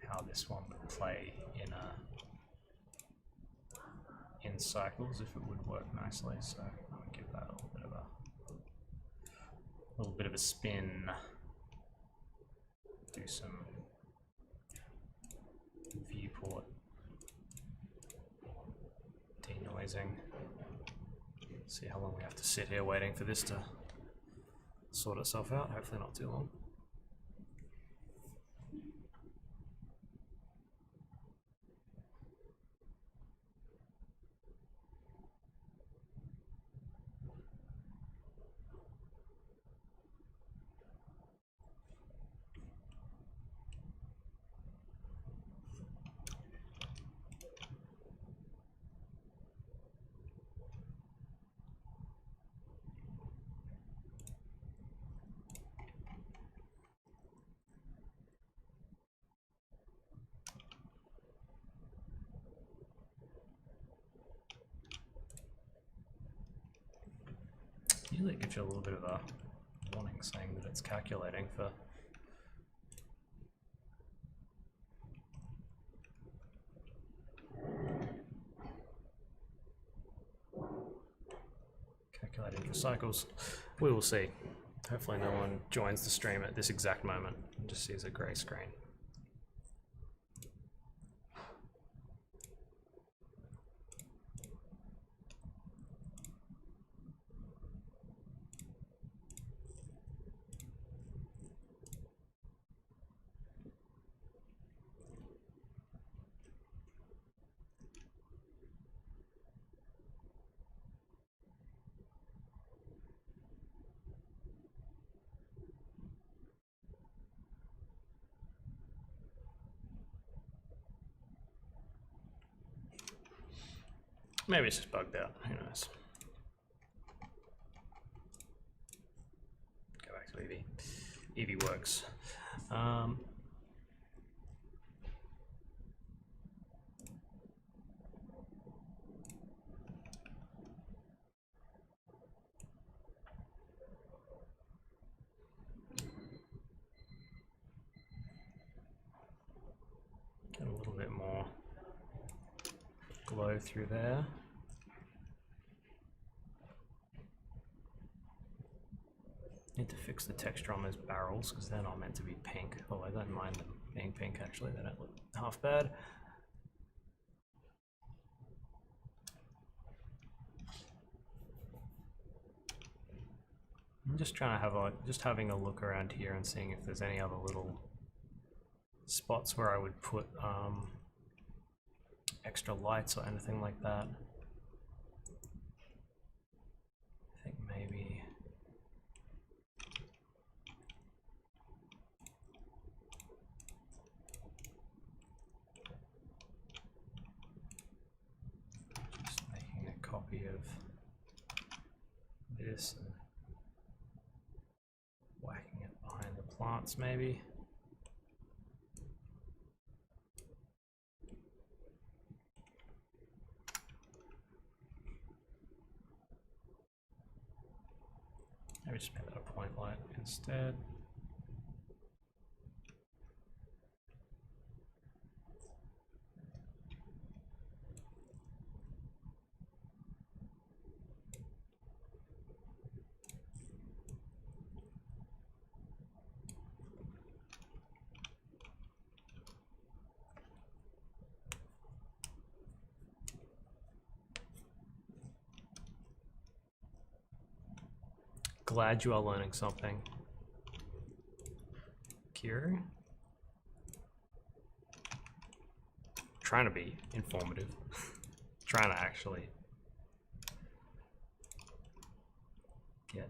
how this one would play in cycles, if it would work nicely. So I'm gonna give that a little bit of a spin. Do some viewport denoising. See how long we have to sit here waiting for this to sort itself out. Hopefully not too long. Usually it gives you a little bit of a warning saying that it's calculating for cycles. We will see. Hopefully no one joins the stream at this exact moment and just sees a grey screen. Maybe it's just bugged out, who knows. Go back to Eevee. Eevee works. Get a little bit more glow through there. Need to fix the texture on those barrels because they're not meant to be pink. Oh, I don't mind them being pink actually, they don't look half bad. I'm just trying to have having a look around here and seeing if there's any other little spots where I would put extra lights or anything like that. I think maybe just making a copy of this and whacking it behind the plants maybe. Maybe just make that a point light instead. Glad you are learning something, Kira. Trying to be informative. trying to actually get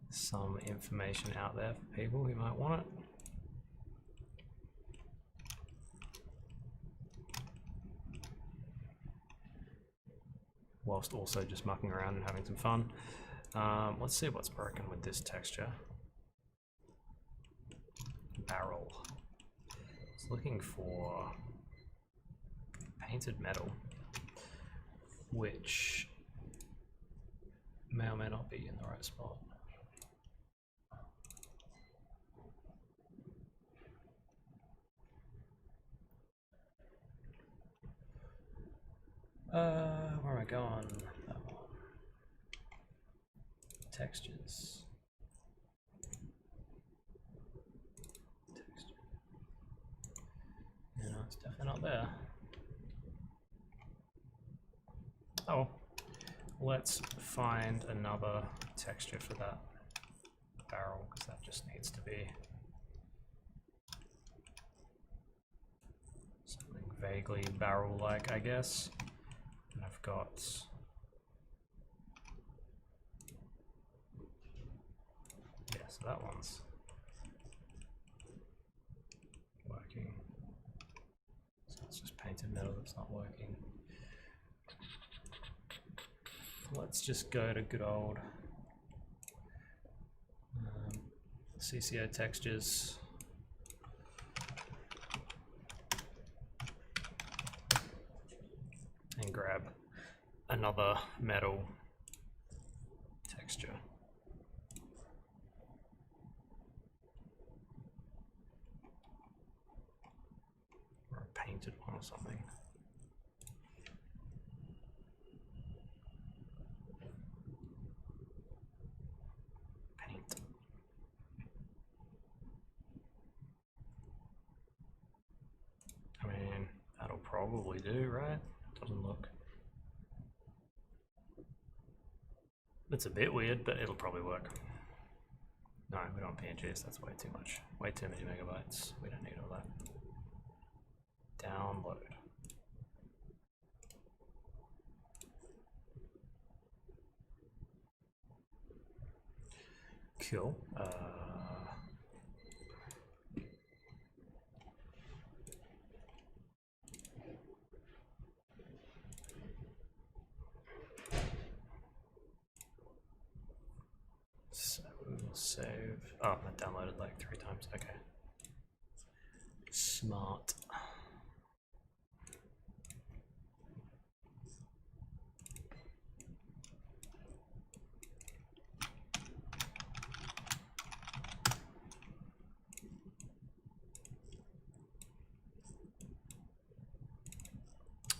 some information out there for people who might want it. Whilst also just mucking around and having some fun. Let's see what's broken with this texture. Barrel. I was looking for painted metal, which may or may not be in the right spot. Where am I going? That one. Textures. Texture. No, it's definitely not there. Oh, let's find another texture for that barrel, because that just needs to be something vaguely barrel-like, I guess. And I've got so that one's working. So it's just painted metal that's not working. Let's just go to good old CCO textures. And grab another metal texture. Or a painted one or something. Paint. I mean, that'll probably do, right? Doesn't look. It's a bit weird, but it'll probably work. No, we don't want PNGs, that's way too much. Way too many megabytes. We don't need all that. Download. Cool. So we'll save. Oh, I downloaded like 3 times. Okay. Smart.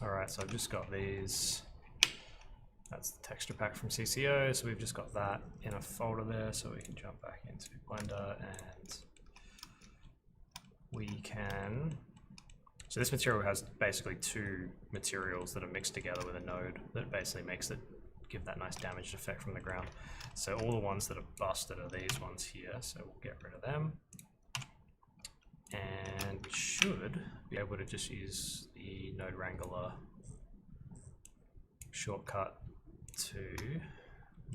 Alright, so I've just got these. That's the texture pack from CCO, so we've just got that in a folder there, so we can jump back into Blender and we can. So this material has basically 2 materials that are mixed together with a node that basically makes it give that nice damaged effect from the ground. So all the ones that are busted are these ones here, so we'll get rid of them. And we should be able to just use the Node Wrangler shortcut to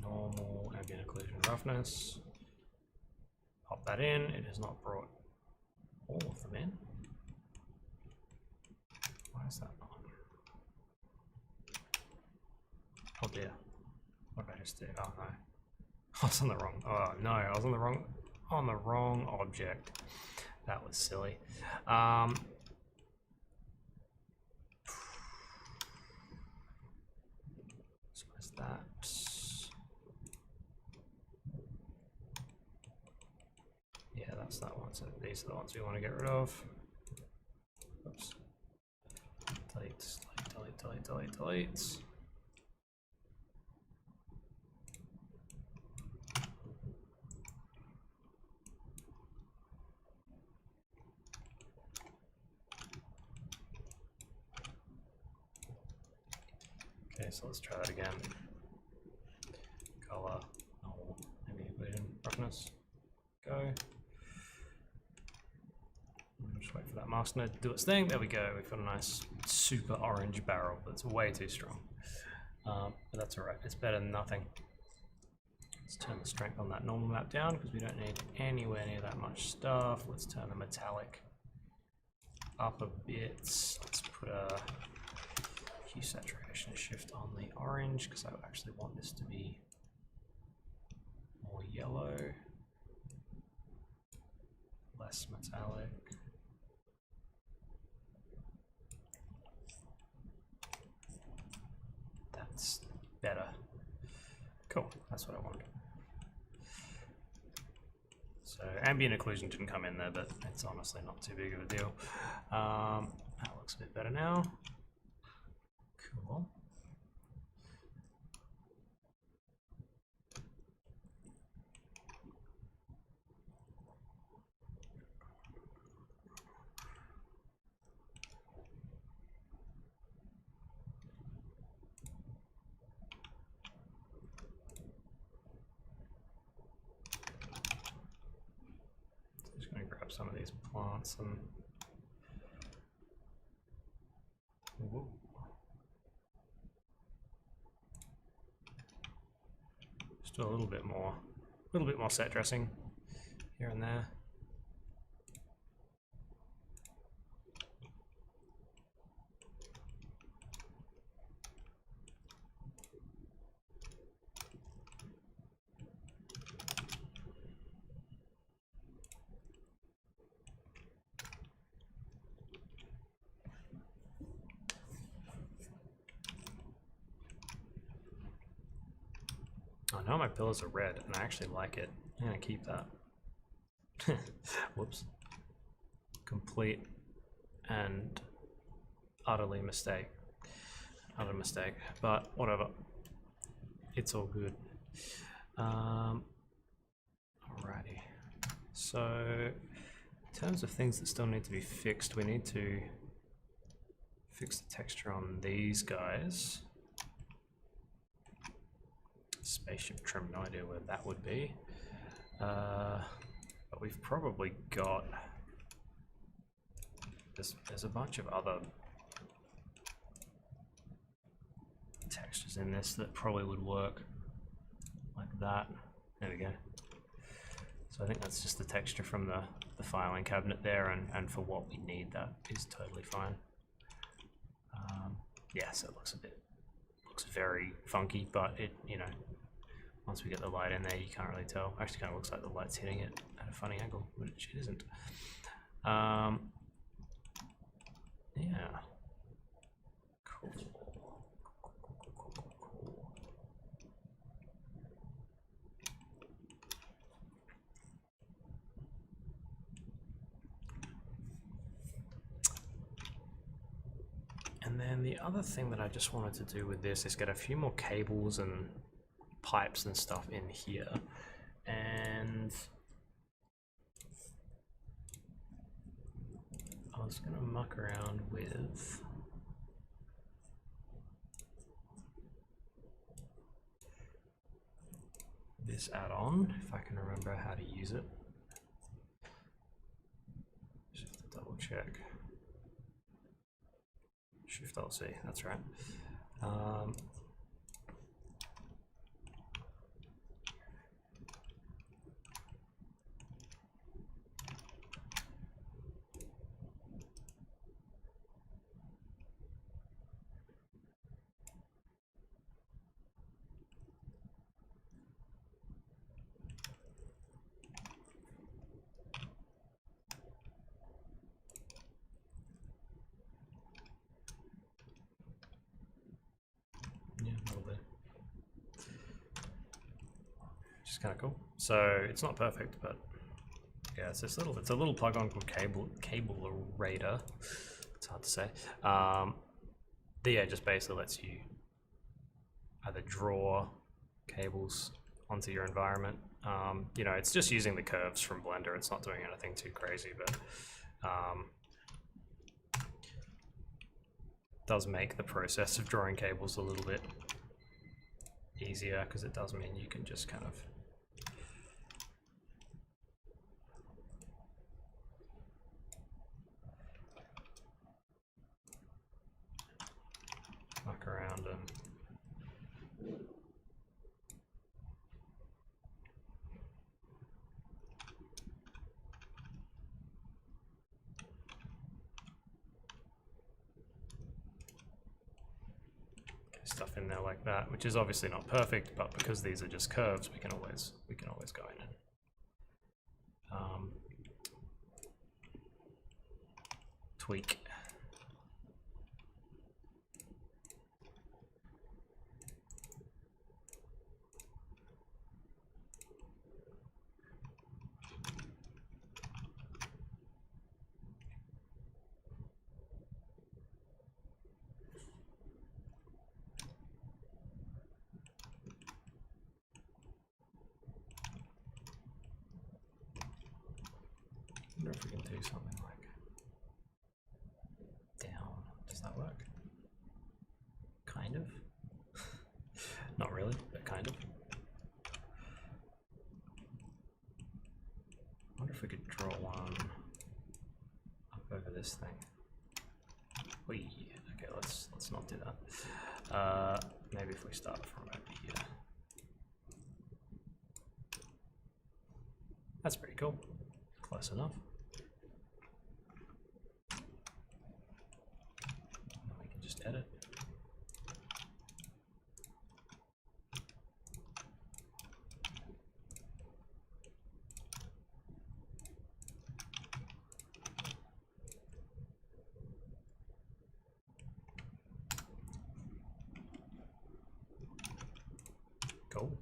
normal ambient occlusion roughness. Pop that in. It has not brought all of them in. Why is that not? Oh dear. What did I just do? Oh no. I was on the wrong. Oh no, I was on the wrong object. That was silly. So is that? Yeah, that's that one. So these are the ones we want to get rid of. Oops. Delete, delete, delete, delete, delete. Okay, so let's try that again. Color, normal, ambient occlusion roughness. Go. Just wait for that mask node to do its thing. There we go. We've got a nice super orange barrel that's way too strong. But that's alright. It's better than nothing. Let's turn the strength on that normal map down because we don't need anywhere near that much stuff. Let's turn the metallic up a bit. Let's put a hue saturation shift on the orange because I actually want this to be more yellow, less metallic. That's better. Cool, that's what I wanted. So ambient occlusion didn't come in there, but it's honestly not too big of a deal. That looks a bit better now. Cool. Just going to grab some of these plants and whoa. Just do a little bit more set dressing here and there. Oh, now my pillars are red, and I actually like it. I'm gonna keep that. Whoops. Complete and utterly mistake. Utter mistake, but whatever. It's all good. Alrighty. So, in terms of things that still need to be fixed, we need to fix the texture on these guys. Spaceship trim, no idea where that would be. But we've probably got... There's a bunch of other textures in this that probably would work like that. There we go. So I think that's just the texture from the filing cabinet there, and for what we need, that is totally fine. Yeah, so it looks very funky, but it, you know, once we get the light in there, you can't really tell. Actually, kind of looks like the light's hitting it at a funny angle, which it isn't. Yeah. Cool. And then the other thing that I just wanted to do with this is get a few more cables and pipes and stuff in here. And I was going to muck around with this add-on, if I can remember how to use it. Just have to double check. Shift Alt C, that's right. Kind of cool. So it's not perfect, but yeah, it's this little, it's a little plug-on called Cablerator. It's hard to say. Yeah, just basically lets you either draw cables onto your environment. You know, it's just using the curves from Blender. It's not doing anything too crazy, but does make the process of drawing cables a little bit easier, because it does mean you can just kind of muck around and stuff in there like that, which is obviously not perfect, but because these are just curves, we can always go in and tweak. I wonder if we can do something like down. Does that work? Kind of. Not really, but kind of. I wonder if we could draw one up over this thing. Whee. Okay, let's not do that. Maybe if we start from over here. That's pretty cool. Close enough. We can just edit. Cool.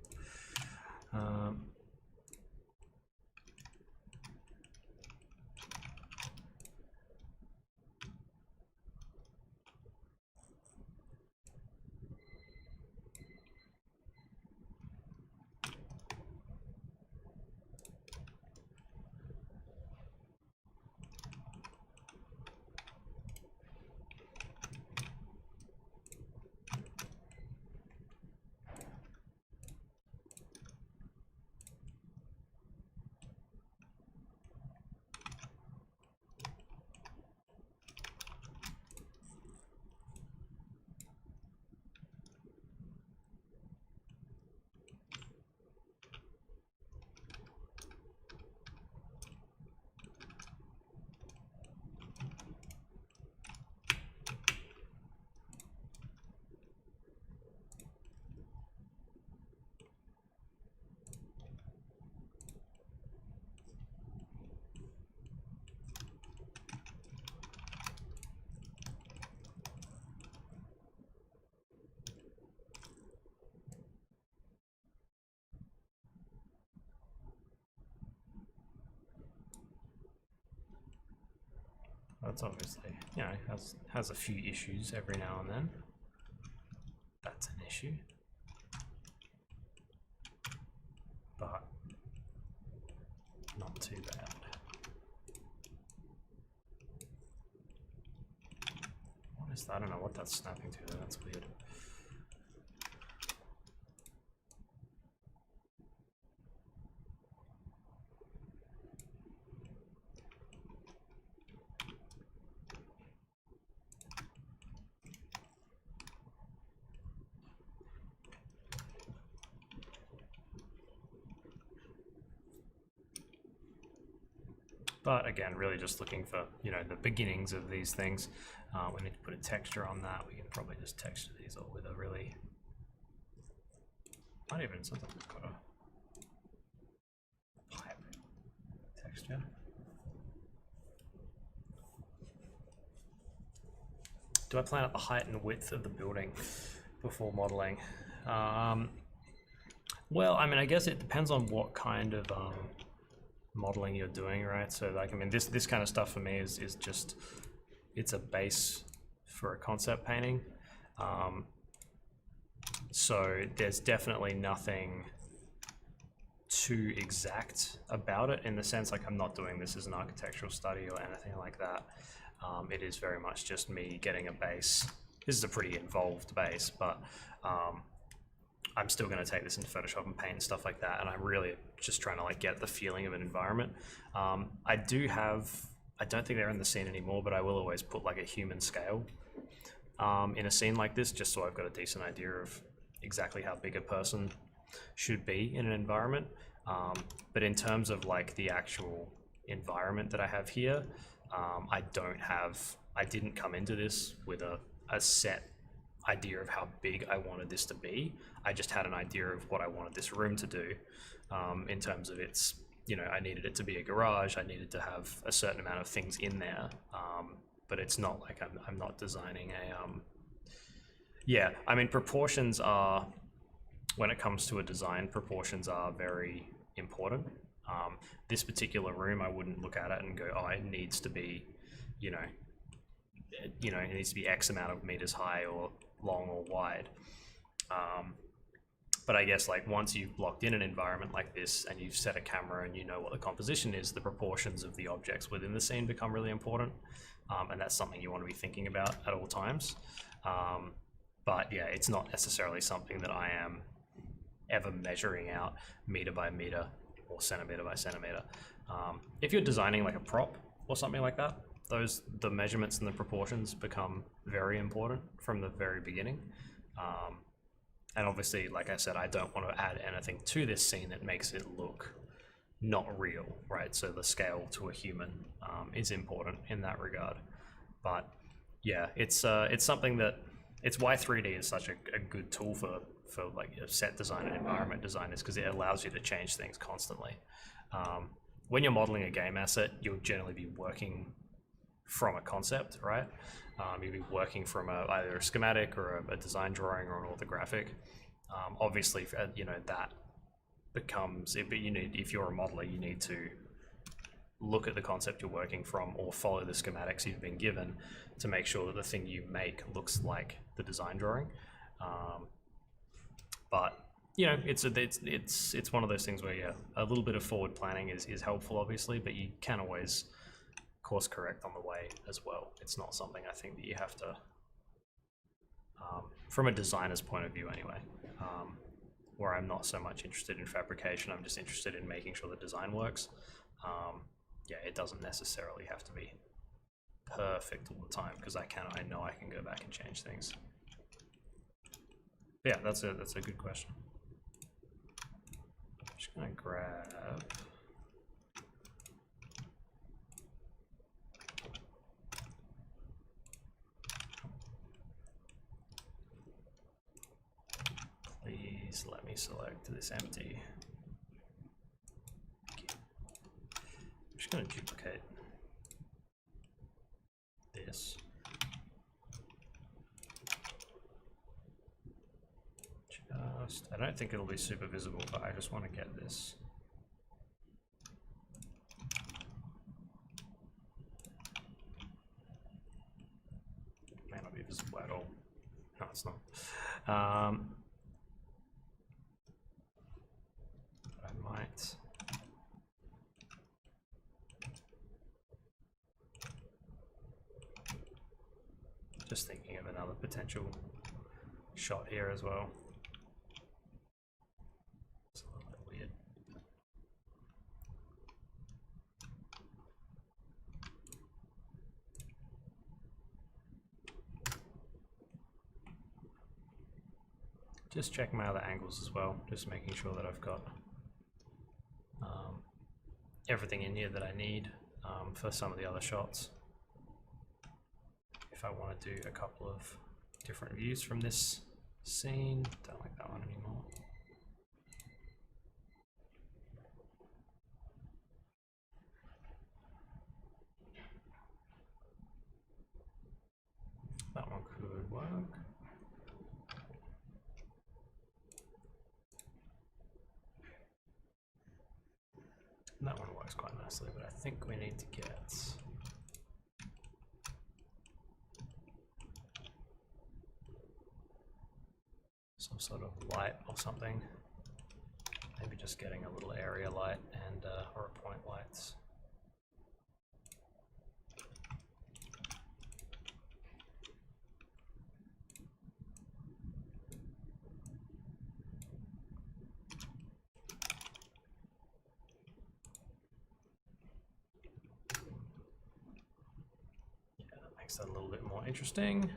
That's obviously, you know, has a few issues every now and then. That's an issue. But not too bad. What is that? I don't know what that's snapping to. That's weird. But again, really just looking for, you know, the beginnings of these things. We need to put a texture on that. We can probably just texture these all with a really, not even something that's got a pipe texture. Do I plan out the height and width of the building before modeling? Well, I mean, I guess it depends on what kind of modeling you're doing, right? So like, I mean, this kind of stuff for me is just, it's a base for a concept painting. So there's definitely nothing too exact about it, in the sense like I'm not doing this as an architectural study or anything like that. It is very much just me getting a base. This is a pretty involved base, but I'm still going to take this into Photoshop and paint and stuff like that, and I'm really just trying to like get the feeling of an environment. I don't think they're in the scene anymore, but I will always put like a human scale in a scene like this, just so I've got a decent idea of exactly how big a person should be in an environment. But in terms of like the actual environment that I have here, I didn't come into this with a set idea of how big I wanted this to be. I just had an idea of what I wanted this room to do, in terms of its, I needed it to be a garage, I needed to have a certain amount of things in there, but it's not like I'm not designing a, yeah, I mean, proportions are, when it comes to a design, proportions are very important. This particular room, I wouldn't look at it and go, oh, it needs to be, it needs to be X amount of meters high or long or wide. But I guess like once you've blocked in an environment like this and you've set a camera and you know what the composition is, the proportions of the objects within the scene become really important. And that's something you want to be thinking about at all times. But yeah, it's not necessarily something that I am ever measuring out meter by meter or centimeter by centimeter. If you're designing like a prop or something like that, the measurements and the proportions become very important from the very beginning. And obviously, like I said, I don't want to add anything to this scene that makes it look not real, right? So the scale to a human is important in that regard. But yeah, it's something that, it's why 3D is such a good tool for like set design and environment designers, because it allows you to change things constantly. When you're modeling a game asset, you'll generally be working from a concept, right? You'll be working from either a schematic or a design drawing or an orthographic. Obviously, that becomes, but if you're a modeler, you need to look at the concept you're working from or follow the schematics you've been given to make sure that the thing you make looks like the design drawing. But it's one of those things where, yeah, a little bit of forward planning is helpful, obviously, but you can always course correct on the way as well. It's not something I think that you have to, from a designer's point of view anyway, where I'm not so much interested in fabrication, I'm just interested in making sure the design works. Yeah, it doesn't necessarily have to be perfect all the time, because I know I can go back and change things. But yeah, that's a good question. I'm just gonna grab, please let me select this empty. I'm just going to duplicate this. I don't think it'll be super visible, but I just want to get this. May not be visible at all. No, it's not. I might. Just thinking of another potential shot here as well. It's a little bit weird. Just checking my other angles as well, just making sure that I've got everything in here that I need for some of the other shots. If I want to do a couple of different views from this scene, don't like that one anymore. That one could work. That one works quite nicely, but I think we need to get some sort of light or something. Maybe just getting a little area light and or a point lights. Yeah, that makes that a little bit more interesting.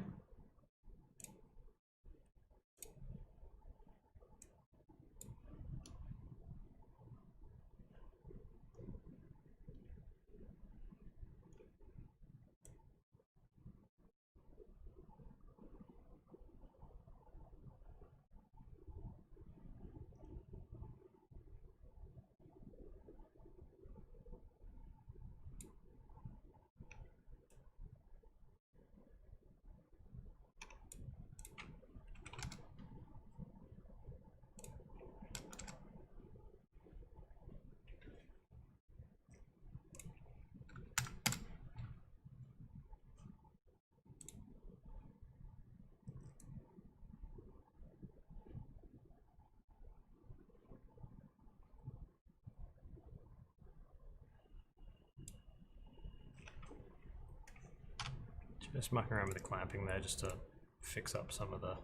Just mucking around with the clamping there just to fix up some of the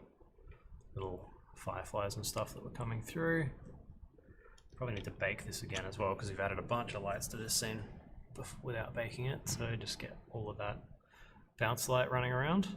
little fireflies and stuff that were coming through. Probably need to bake this again as well because we've added a bunch of lights to this scene without baking it, so just get all of that bounce light running around.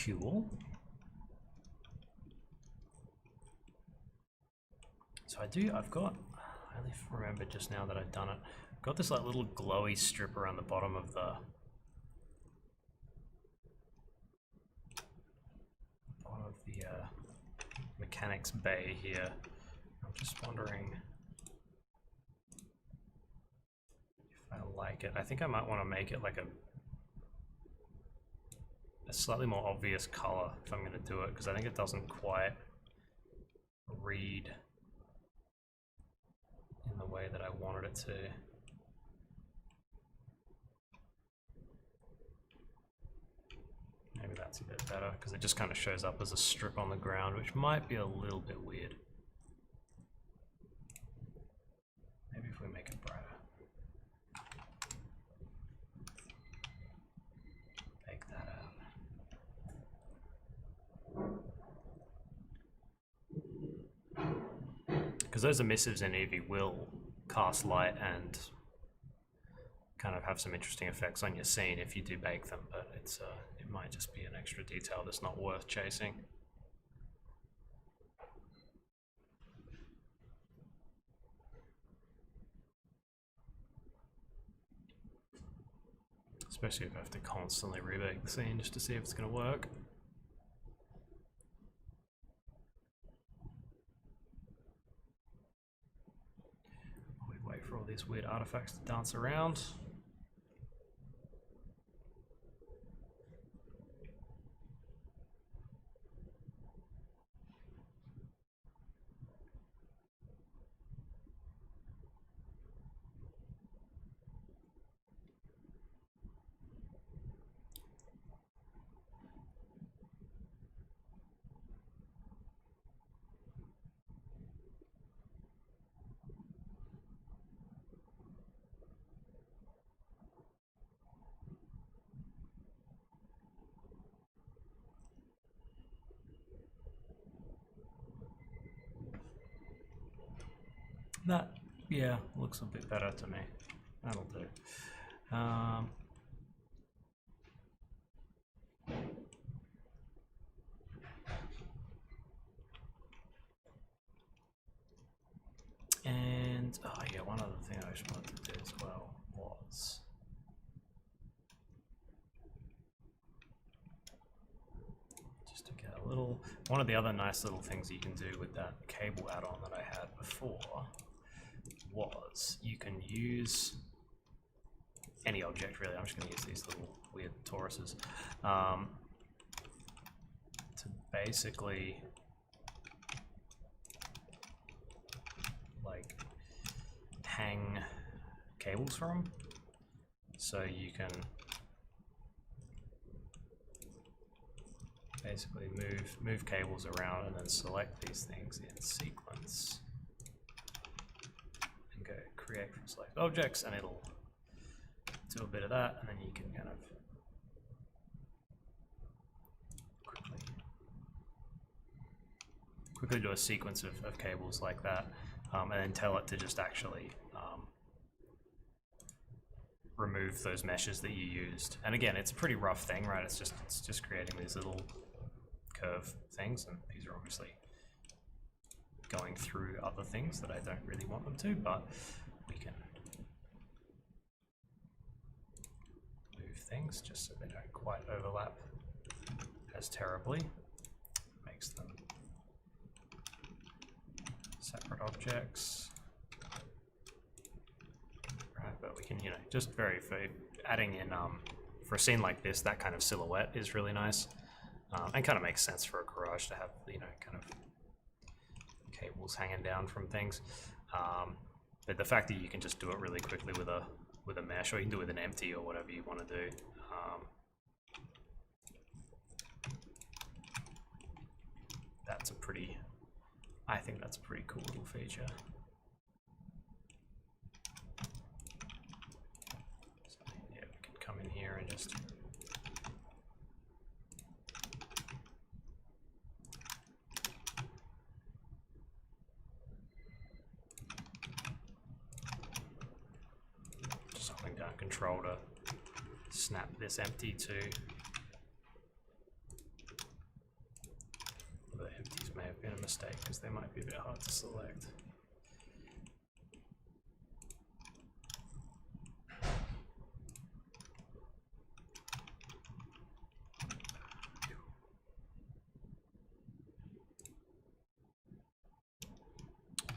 Cool. So I've got, I only remember just now that I've done it. I've got this like little glowy strip around the bottom of the mechanics bay here. I'm just wondering if I like it. I think I might want to make it like a slightly more obvious color if I'm going to do it, because I think it doesn't quite read in the way that I wanted it to. Maybe that's a bit better, because it just kind of shows up as a strip on the ground, which might be a little bit weird. Maybe if we make it brighter. Bake that out. Because those emissives in Eevee will cast light and kind of have some interesting effects on your scene if you do bake them, but it might just be an extra detail that's not worth chasing. Especially if I have to constantly rebake the scene just to see if it's going to work. We wait for all these weird artifacts to dance around. That, yeah, looks a bit better to me. That'll do. And, oh yeah, one other thing I just wanted to do as well was just to get a little, one of the other nice little things you can do with that cable add-on that I had before was you can use any object really. I'm just going to use these little weird toruses to basically like hang cables from. So you can basically move cables around and then select these things in sequence. Go create from select objects, and it'll do a bit of that, and then you can kind of quickly do a sequence of cables like that, and then tell it to just actually remove those meshes that you used. And again, it's a pretty rough thing, right? It's just creating these little curve things, and these are obviously going through other things that I don't really want them to, but we can move things just so they don't quite overlap as terribly. Makes them separate objects. Right, but we can, you know, just very adding in for a scene like this, that kind of silhouette is really nice, and kind of makes sense for a garage to have, you know, kind of cables hanging down from things. But the fact that you can just do it really quickly with a mesh, or you can do it with an empty or whatever you want to do. That's a pretty, I think that's a pretty cool little feature. So, yeah, we can come in here and just holding down Control to snap this empty to. The empties may have been a mistake because they might be a bit hard to select.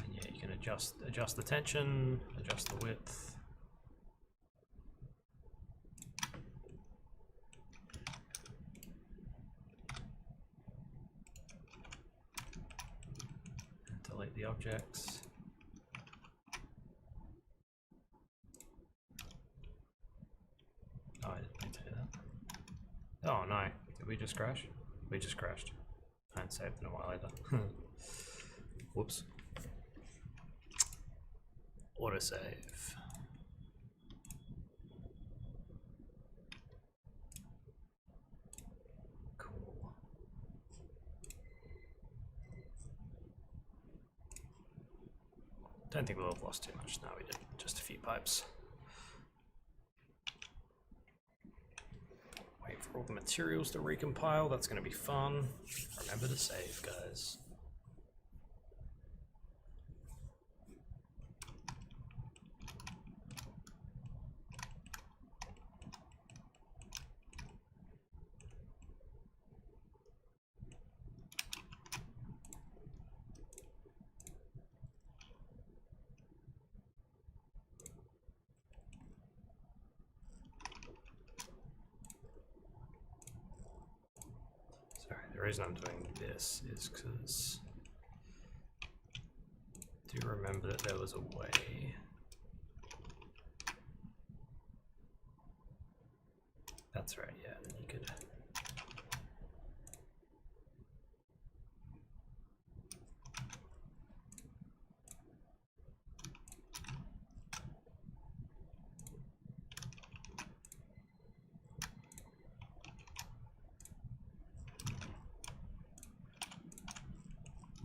And yeah, you can adjust the tension, adjust the width. The objects. Oh, I didn't mean to do that. Oh no, did we just crash? We just crashed. I hadn't saved in a while either. Whoops. Autosave. Don't think we'll have lost too much. No, we did. Just a few pipes. Wait for all the materials to recompile. That's going to be fun. Remember to save, guys. The reason I'm doing this is because I do remember that there was a way. That's right, yeah, then you could.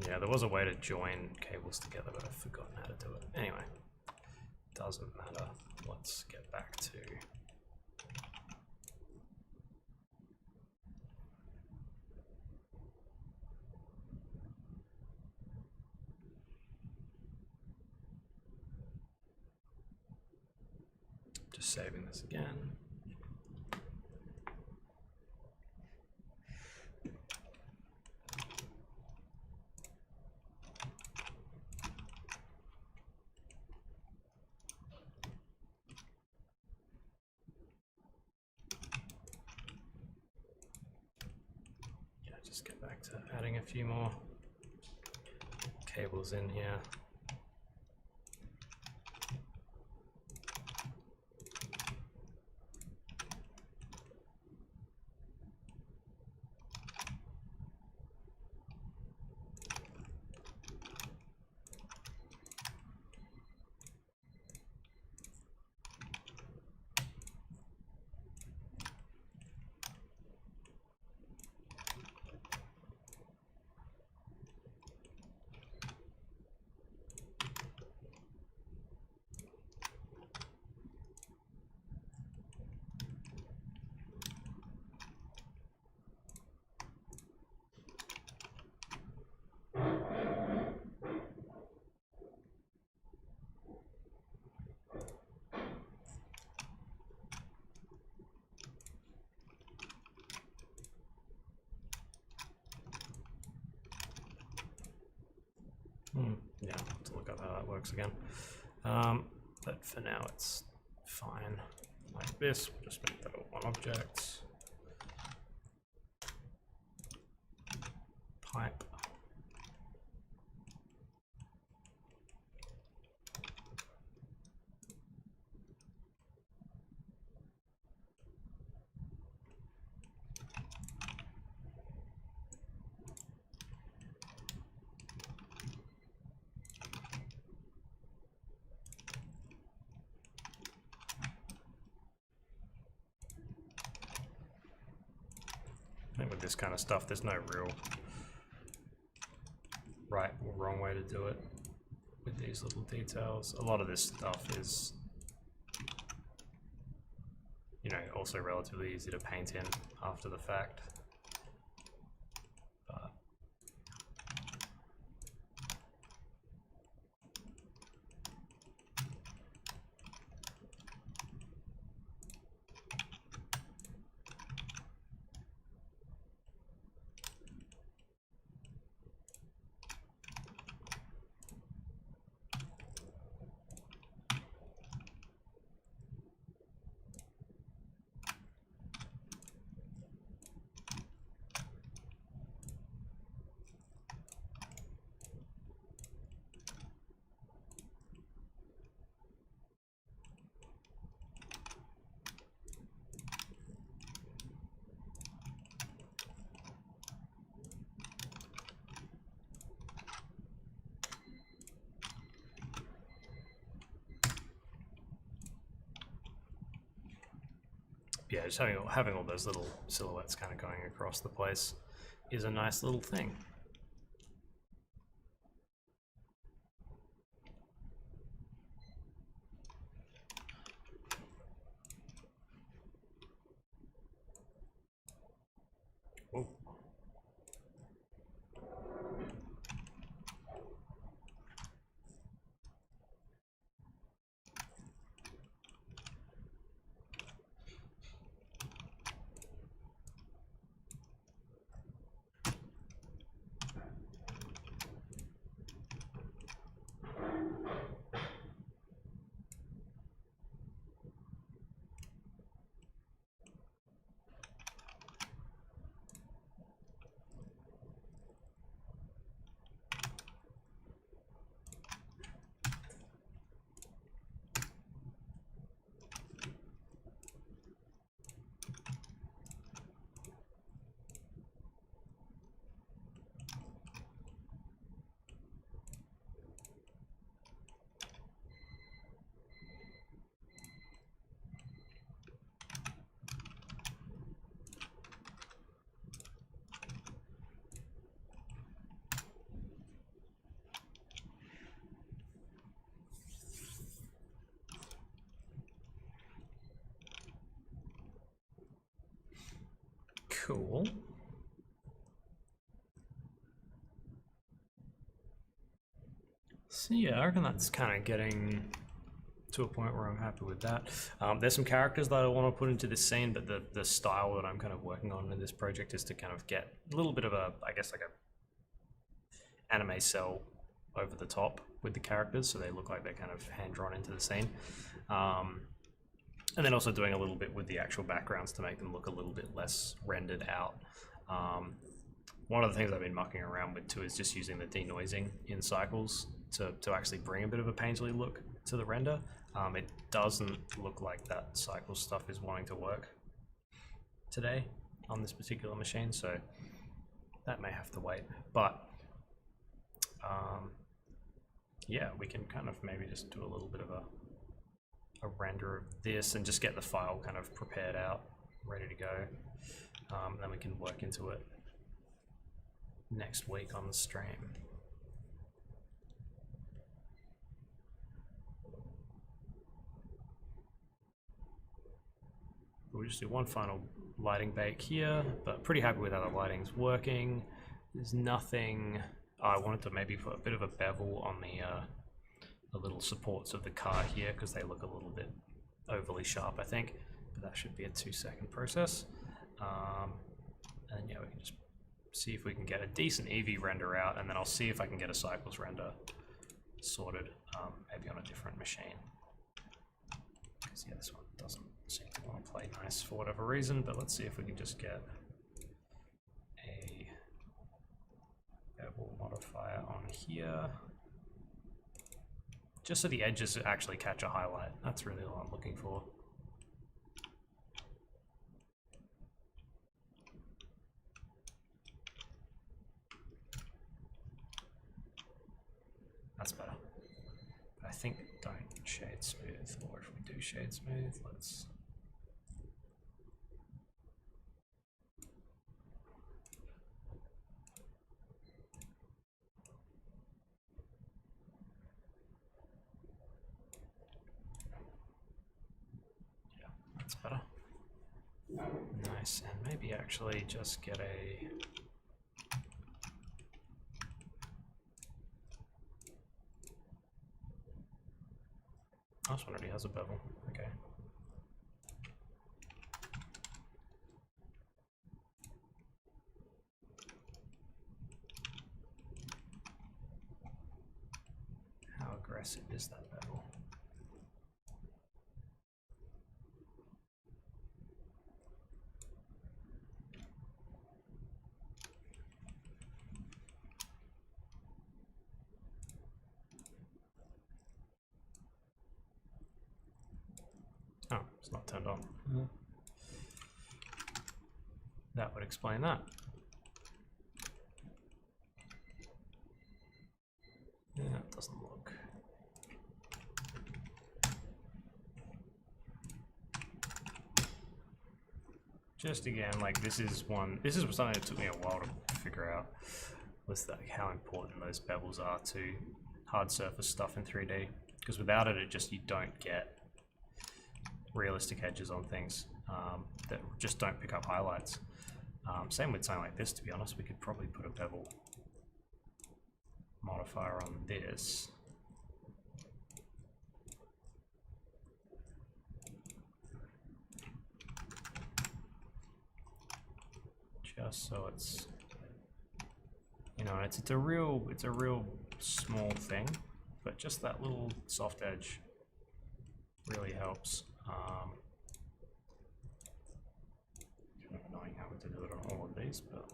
Yeah, there was a way to join cables together, but I've forgotten how to do it. Anyway, doesn't matter. Let's get back to just saving this again. Just get back to adding a few more cables in here. Yeah, I'll have to look up how that works again. But for now, it's fine. like this. We'll just make that a one object. Pipe. I think with this kind of stuff, there's no real right or wrong way to do it with these little details. A lot of this stuff is, you know, also relatively easy to paint in after the fact. But yeah, just having all those little silhouettes kind of going across the place is a nice little thing. Whoa. Cool. So yeah, I reckon that's kind of getting to a point where I'm happy with that. There's some characters that I want to put into this scene, but the style that I'm kind of working on in this project is to kind of get a little bit of a, I guess, like a anime cell over the top with the characters, so they look like they're kind of hand-drawn into the scene. And then also doing a little bit with the actual backgrounds to make them look a little bit less rendered out. One of the things I've been mucking around with too is just using the denoising in cycles to actually bring a bit of a painterly look to the render. It doesn't look like that cycle stuff is wanting to work today on this particular machine, so that may have to wait. But yeah, we can kind of maybe just do a little bit of a render of this and just get the file kind of prepared out, ready to go. Then we can work into it next week on the stream. We'll just do one final lighting bake here, but pretty happy with how the lighting's working. There's nothing. I wanted to maybe put a bit of a bevel on the little supports of the car here because they look a little bit overly sharp, I think. But that should be a 2-second process. And yeah, we can just see if we can get a decent Eevee render out, and then I'll see if I can get a Cycles render sorted, maybe on a different machine. Because yeah, this one doesn't seem to want to play nice for whatever reason, but let's see if we can just get a bevel modifier on here. Just so the edges actually catch a highlight. That's really all I'm looking for. That's better. But I think don't shade smooth, or if we do shade smooth, let's... Yeah, that's better. Nice, and maybe actually just get a... Oh, this one already has a bevel, okay. How aggressive is that bevel? Oh, it's not turned on. That would explain that. Yeah, it doesn't look. Just again, like this is something that took me a while to figure out, was that how important those bevels are to hard surface stuff in 3D. Because without it, you don't get realistic edges on things that just don't pick up highlights. Same with something like this, to be honest. We could probably put a bevel modifier on this. Just so it's, you know, it's a real small thing, but just that little soft edge really helps. Kind of annoying having to do it on all of these, but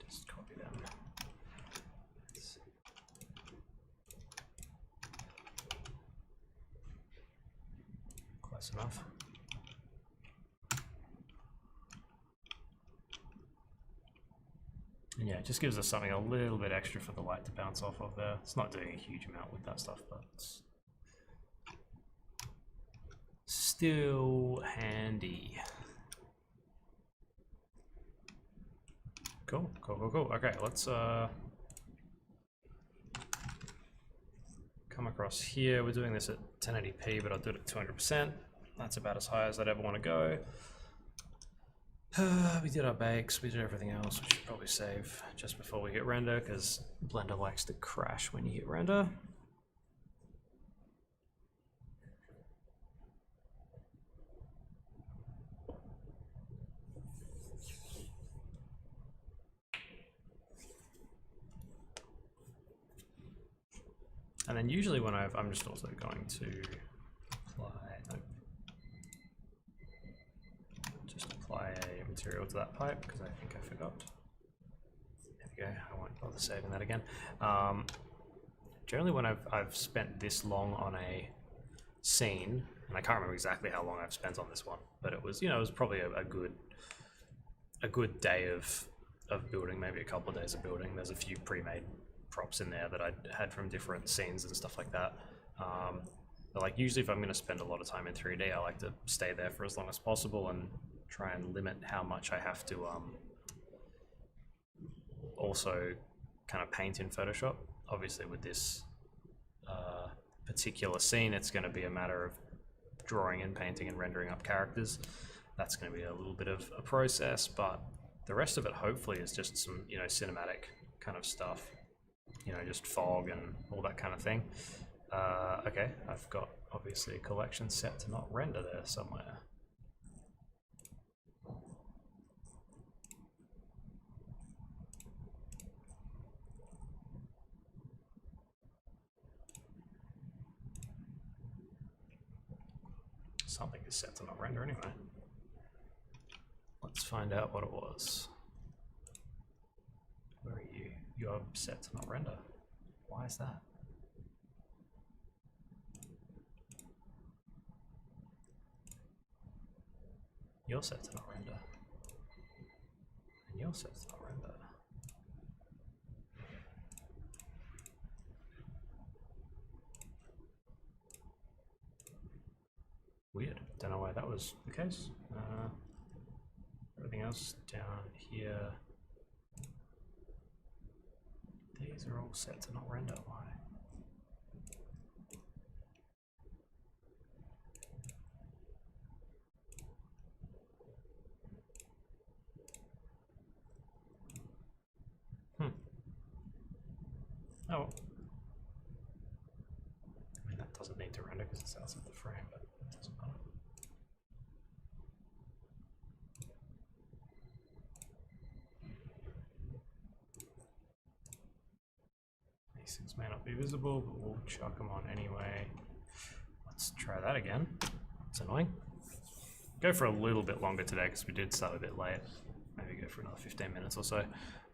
just copy them. Close enough. And yeah, it just gives us something a little bit extra for the light to bounce off of there. It's not doing a huge amount with that stuff, but it's still handy. Cool, cool, cool, cool. Okay, let's come across here. We're doing this at 1080p, but I'll do it at 200%. That's about as high as I'd ever want to go. We did our bakes, we did everything else. We should probably save just before we hit render, because Blender likes to crash when you hit render. And then usually when I'm just also going to apply a material to that pipe, because I think I forgot. There we go, I won't bother saving that again. Generally when I've spent this long on a scene, and I can't remember exactly how long I've spent on this one, but it was, you know, it was probably a good day of building, maybe a couple of days of building. There's a few pre-made props in there that I had from different scenes and stuff like that. But like usually if I'm going to spend a lot of time in 3D, I like to stay there for as long as possible and try and limit how much I have to also kind of paint in Photoshop. Obviously with this particular scene, it's going to be a matter of drawing and painting and rendering up characters. That's going to be a little bit of a process, but the rest of it hopefully is just some, you know, cinematic kind of stuff, you know, just fog and all that kind of thing. Okay, I've got obviously a collection set to not render there somewhere. Something is set to not render anyway. Let's find out what it was. Where are you? You're set to not render. Why is that? You're set to not render. And you're set to not render. Weird. Don't know why that was the case. Everything else down here. These are all set to not render. Why? Oh. I mean, that doesn't need to render because it's outside the frame, but it doesn't matter. These things may not be visible, but we'll chuck them on anyway. Let's try that again. It's annoying. Go for a little bit longer today because we did start a bit late. Maybe go for another 15 minutes or so.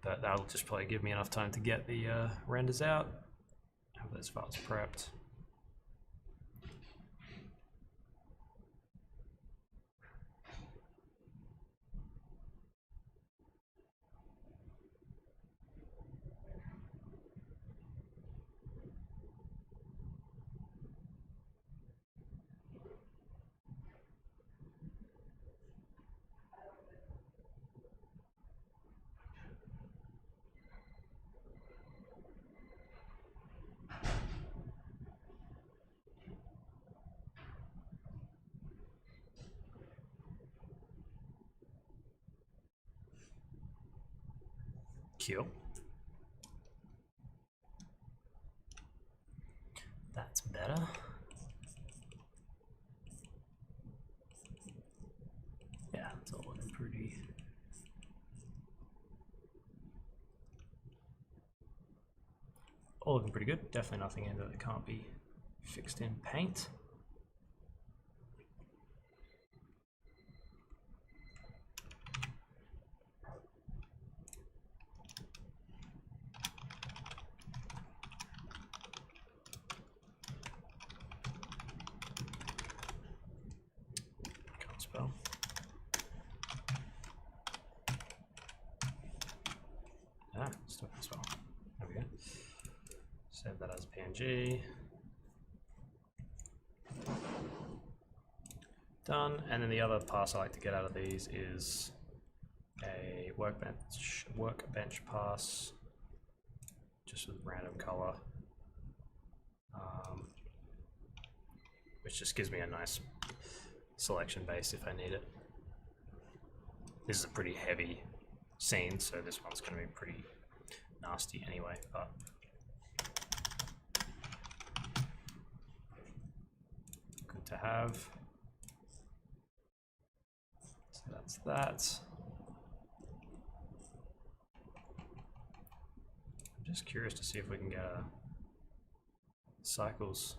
But that'll just probably give me enough time to get the renders out. Have those files prepped. Cool. That's better. Yeah, it's all looking pretty. All looking pretty good. Definitely nothing in there that can't be fixed in paint. Spell. Still can spell. There we go. Save that as a PNG. Done. And then the other pass I like to get out of these is a workbench pass, just with random color, which just gives me a nice selection base if I need it. This is a pretty heavy scene, so this one's going to be pretty nasty anyway, but good to have. So that's that. I'm just curious to see if we can get cycles.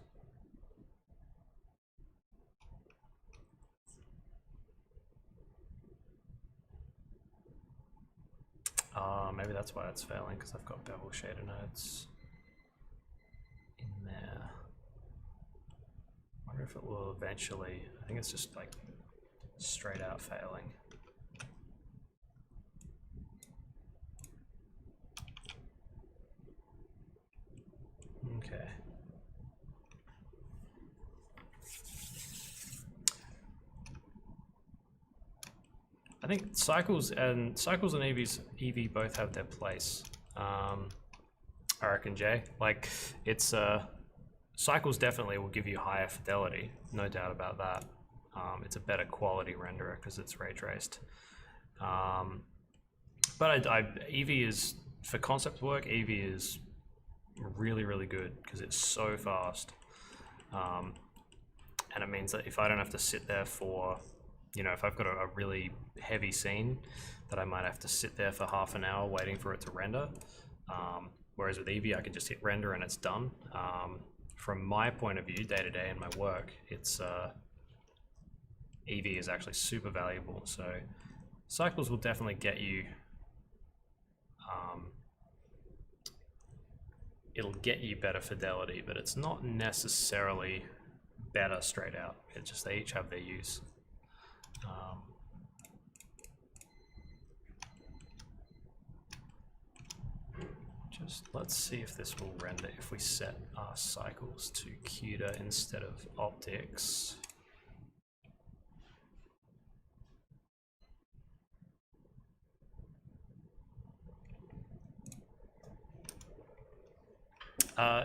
Maybe that's why it's failing, because I've got bevel shader nodes in there. I wonder if it will eventually. I think it's just like straight out failing. Okay. I think cycles and EV both have their place. I reckon, Jay. Like, it's cycles definitely will give you higher fidelity, no doubt about that. It's a better quality renderer because it's ray traced. But EV is, for concept work, EV is really, really good because it's so fast. And it means that if I don't have to sit there for, you know, if I've got a really heavy scene, that I might have to sit there for half an hour waiting for it to render. Whereas with Eevee, I can just hit render and it's done. From my point of view, day to day in my work, it's Eevee is actually super valuable. So cycles will definitely get you. It'll get you better fidelity, but it's not necessarily better straight out. It's just they each have their use. Just let's see if this will render if we set our cycles to CUDA instead of optics.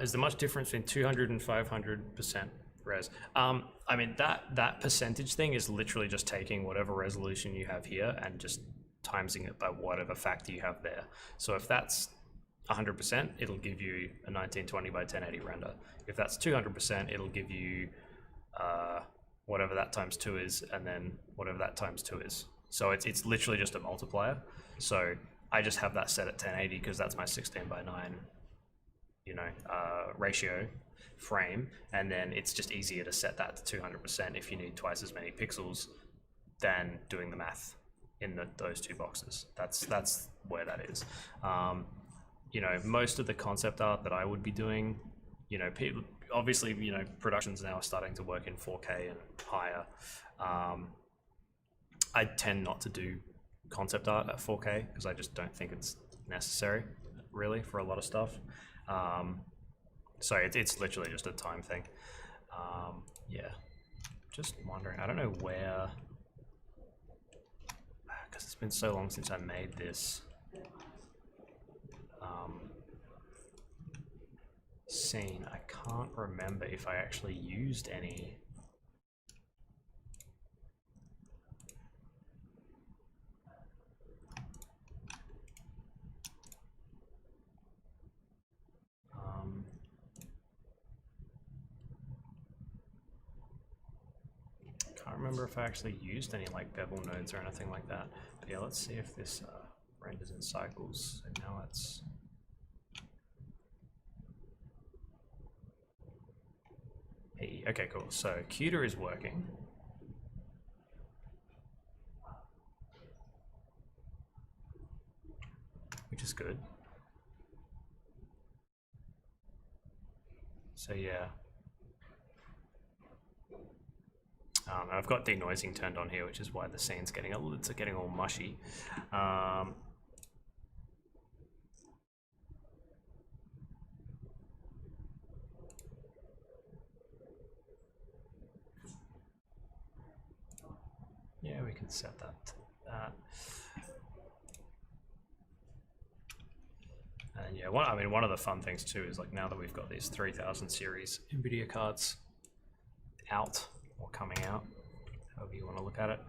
Is there much difference between 200 and 500% res? I mean, that percentage thing is literally just taking whatever resolution you have here and just timesing it by whatever factor you have there. So if that's 100%, it'll give you a 1920 by 1080 render. If that's 200%, it'll give you whatever that times 2 is, and then whatever that times 2 is. So it's literally just a multiplier. So I just have that set at 1080 because that's my 16 by 9, you know, ratio frame, and then it's just easier to set that to 200% if you need twice as many pixels than doing the math in those two boxes. That's where that is. You know, most of the concept art that I would be doing, you know, people, obviously, you know, productions now are starting to work in 4K and higher. I tend not to do concept art at 4K because I just don't think it's necessary, really, for a lot of stuff. So it's literally just a time thing. Yeah, just wondering, I don't know where, because it's been so long since I made this scene. I can't remember if I actually used any. Can't remember if I actually used any like bevel nodes or anything like that. But yeah, let's see if this renders in cycles. So now it's hey, okay, cool. So CUDA is working. Which is good. So yeah. I've got denoising turned on here, which is why the scene's getting all mushy. Yeah, we can set that to that. And yeah, one of the fun things too is like now that we've got these 3000 series NVIDIA cards out or coming out, however you want to look at it,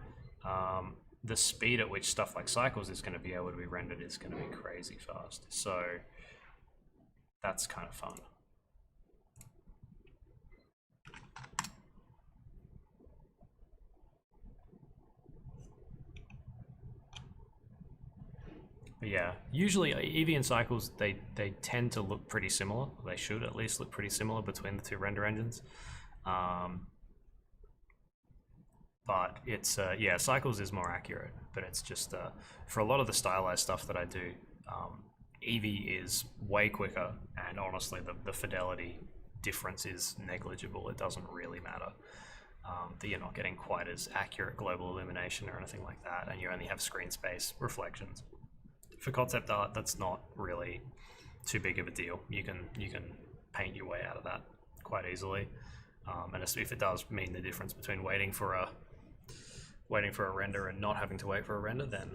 the speed at which stuff like cycles is going to be able to be rendered is going to be crazy fast. So that's kind of fun. But yeah, usually Eevee and cycles, they tend to look pretty similar. They should at least look pretty similar between the two render engines. But it's, yeah, cycles is more accurate, but it's just, for a lot of the stylized stuff that I do, Eevee is way quicker, and honestly, the fidelity difference is negligible. It doesn't really matter. That you're not getting quite as accurate global illumination or anything like that, and you only have screen space reflections. For concept art, that's not really too big of a deal. You can paint your way out of that quite easily, and if it does mean the difference between waiting for a render and not having to wait for a render, then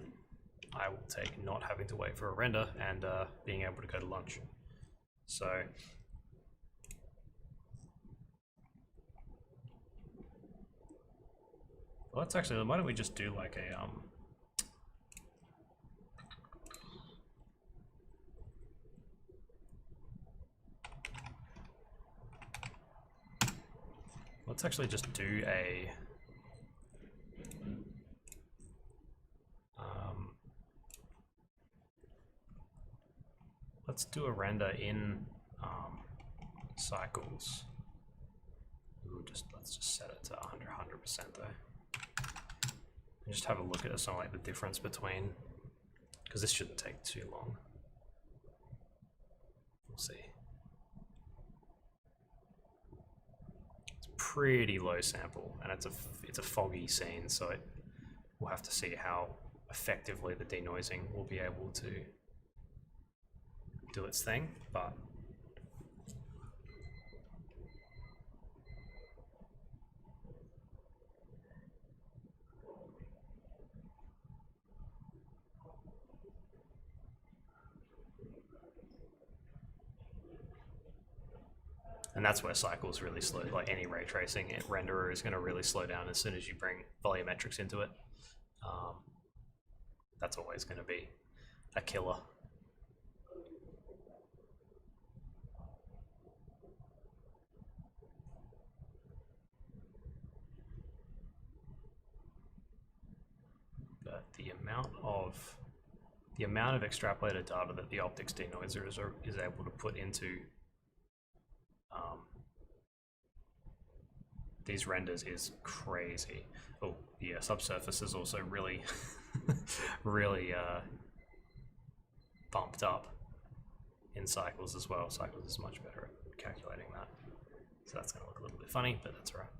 I will take not having to wait for a render and being able to go to lunch. So well, let's actually, why don't we just do like a let's actually just do a let's do a render in cycles. Ooh, let's just set it to 100% though. And just have a look at something like the difference between, because this shouldn't take too long. We'll see. It's pretty low sample, and it's a foggy scene, so we'll have to see how effectively the denoising will be able to do its thing, but and that's where cycles really slow, like any ray tracing renderer is going to really slow down as soon as you bring volumetrics into it. That's always going to be a killer. But the amount of extrapolated data that the optics denoiser is able to put into these renders is crazy. Oh, the subsurface is also really, really bumped up in cycles as well. Cycles is much better at calculating that. So that's going to look a little bit funny, but that's all right.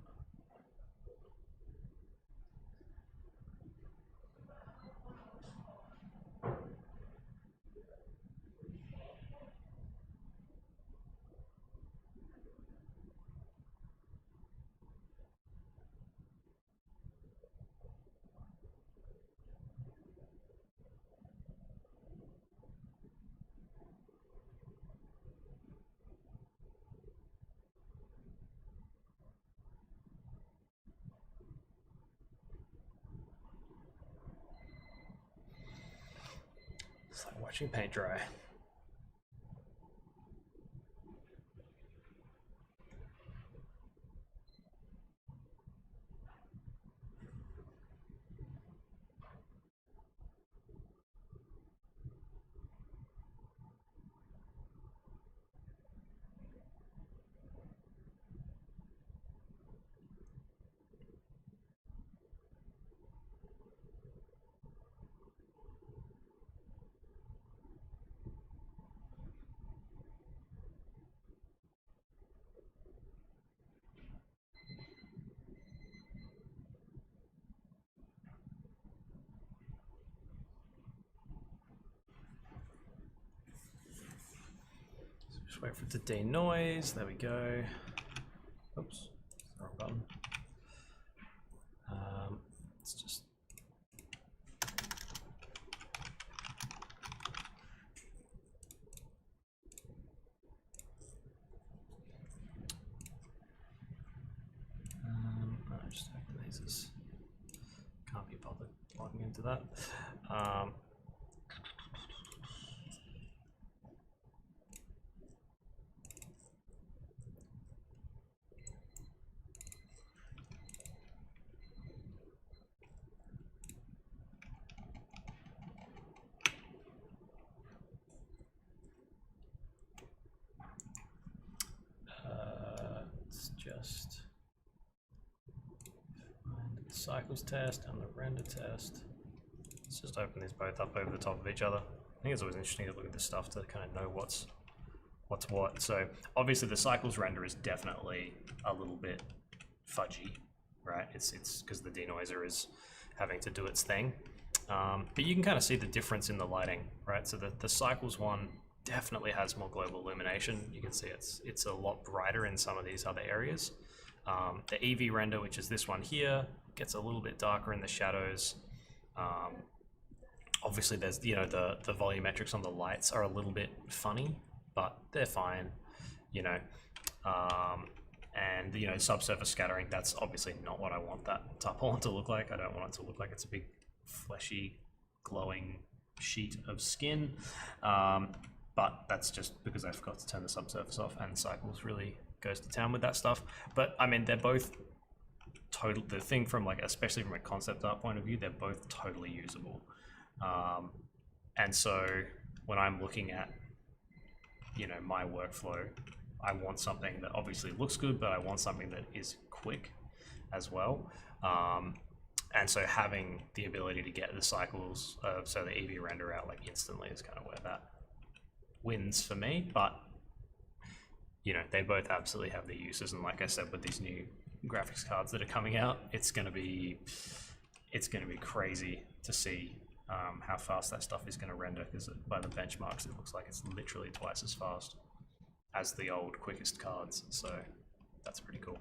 It's like watching paint dry. Just wait for it to denoise. There we go. Oops, wrong button. Let's just I just open these. Can't be bothered logging into that. Just find the cycles test and the render test. Let's just open these both up over the top of each other. I think it's always interesting to look at this stuff to kind of know what's what. So obviously the cycles render is definitely a little bit fudgy, right? It's because the denoiser is having to do its thing. But you can kind of see the difference in the lighting, right? So the cycles one definitely has more global illumination. You can see it's a lot brighter in some of these other areas. The EV render, which is this one here, gets a little bit darker in the shadows. Obviously there's, the volumetrics on the lights are a little bit funny, but they're fine, and subsurface scattering, that's obviously not what I want that tarpaulin to look like. I don't want it to look like it's a big fleshy glowing sheet of skin. But that's just because I forgot to turn the subsurface off, and cycles really goes to town with that stuff. But I mean, they're both total. The thing from like, especially from a concept art point of view, they're both totally usable. And so when I'm looking at, you know, my workflow, I want something that obviously looks good, but I want something that is quick as well. And so having the ability to get the cycles, so the EV render out like instantly is kind of where that wins for me. But you know, they both absolutely have their uses, and like I said, with these new graphics cards that are coming out, it's gonna be crazy to see how fast that stuff is going to render, because by the benchmarks it looks like it's literally twice as fast as the old quickest cards, so that's pretty cool.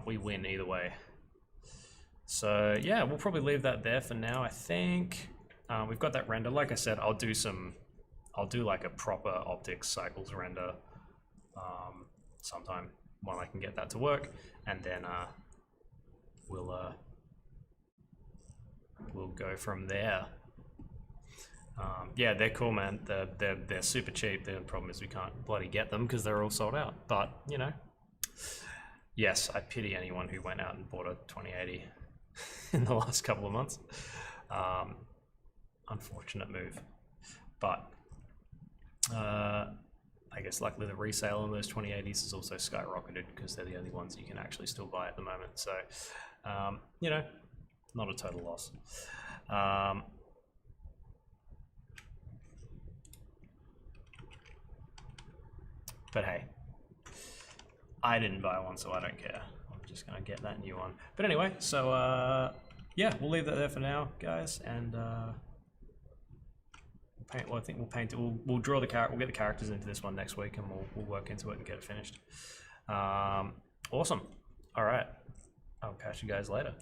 We win either way. So yeah, we'll probably leave that there for now. I think we've got that render. Like I said, I'll do like a proper optics cycles render sometime when I can get that to work, and then we'll go from there. Yeah, they're cool, man. They're super cheap. The problem is we can't bloody get them because they're all sold out. But you know, yes, I pity anyone who went out and bought a 2080 in the last couple of months. Unfortunate move, but I guess luckily the resale on those 2080s has also skyrocketed because they're the only ones you can actually still buy at the moment. So you know, not a total loss. But hey, I didn't buy one, so I don't care. I'm just gonna get that new one. But anyway, so yeah, we'll leave that there for now, guys, and paint. Well, I think we'll paint it. We'll draw the character. We'll get the characters into this one next week, and we'll work into it and get it finished. Awesome. All right, I'll catch you guys later.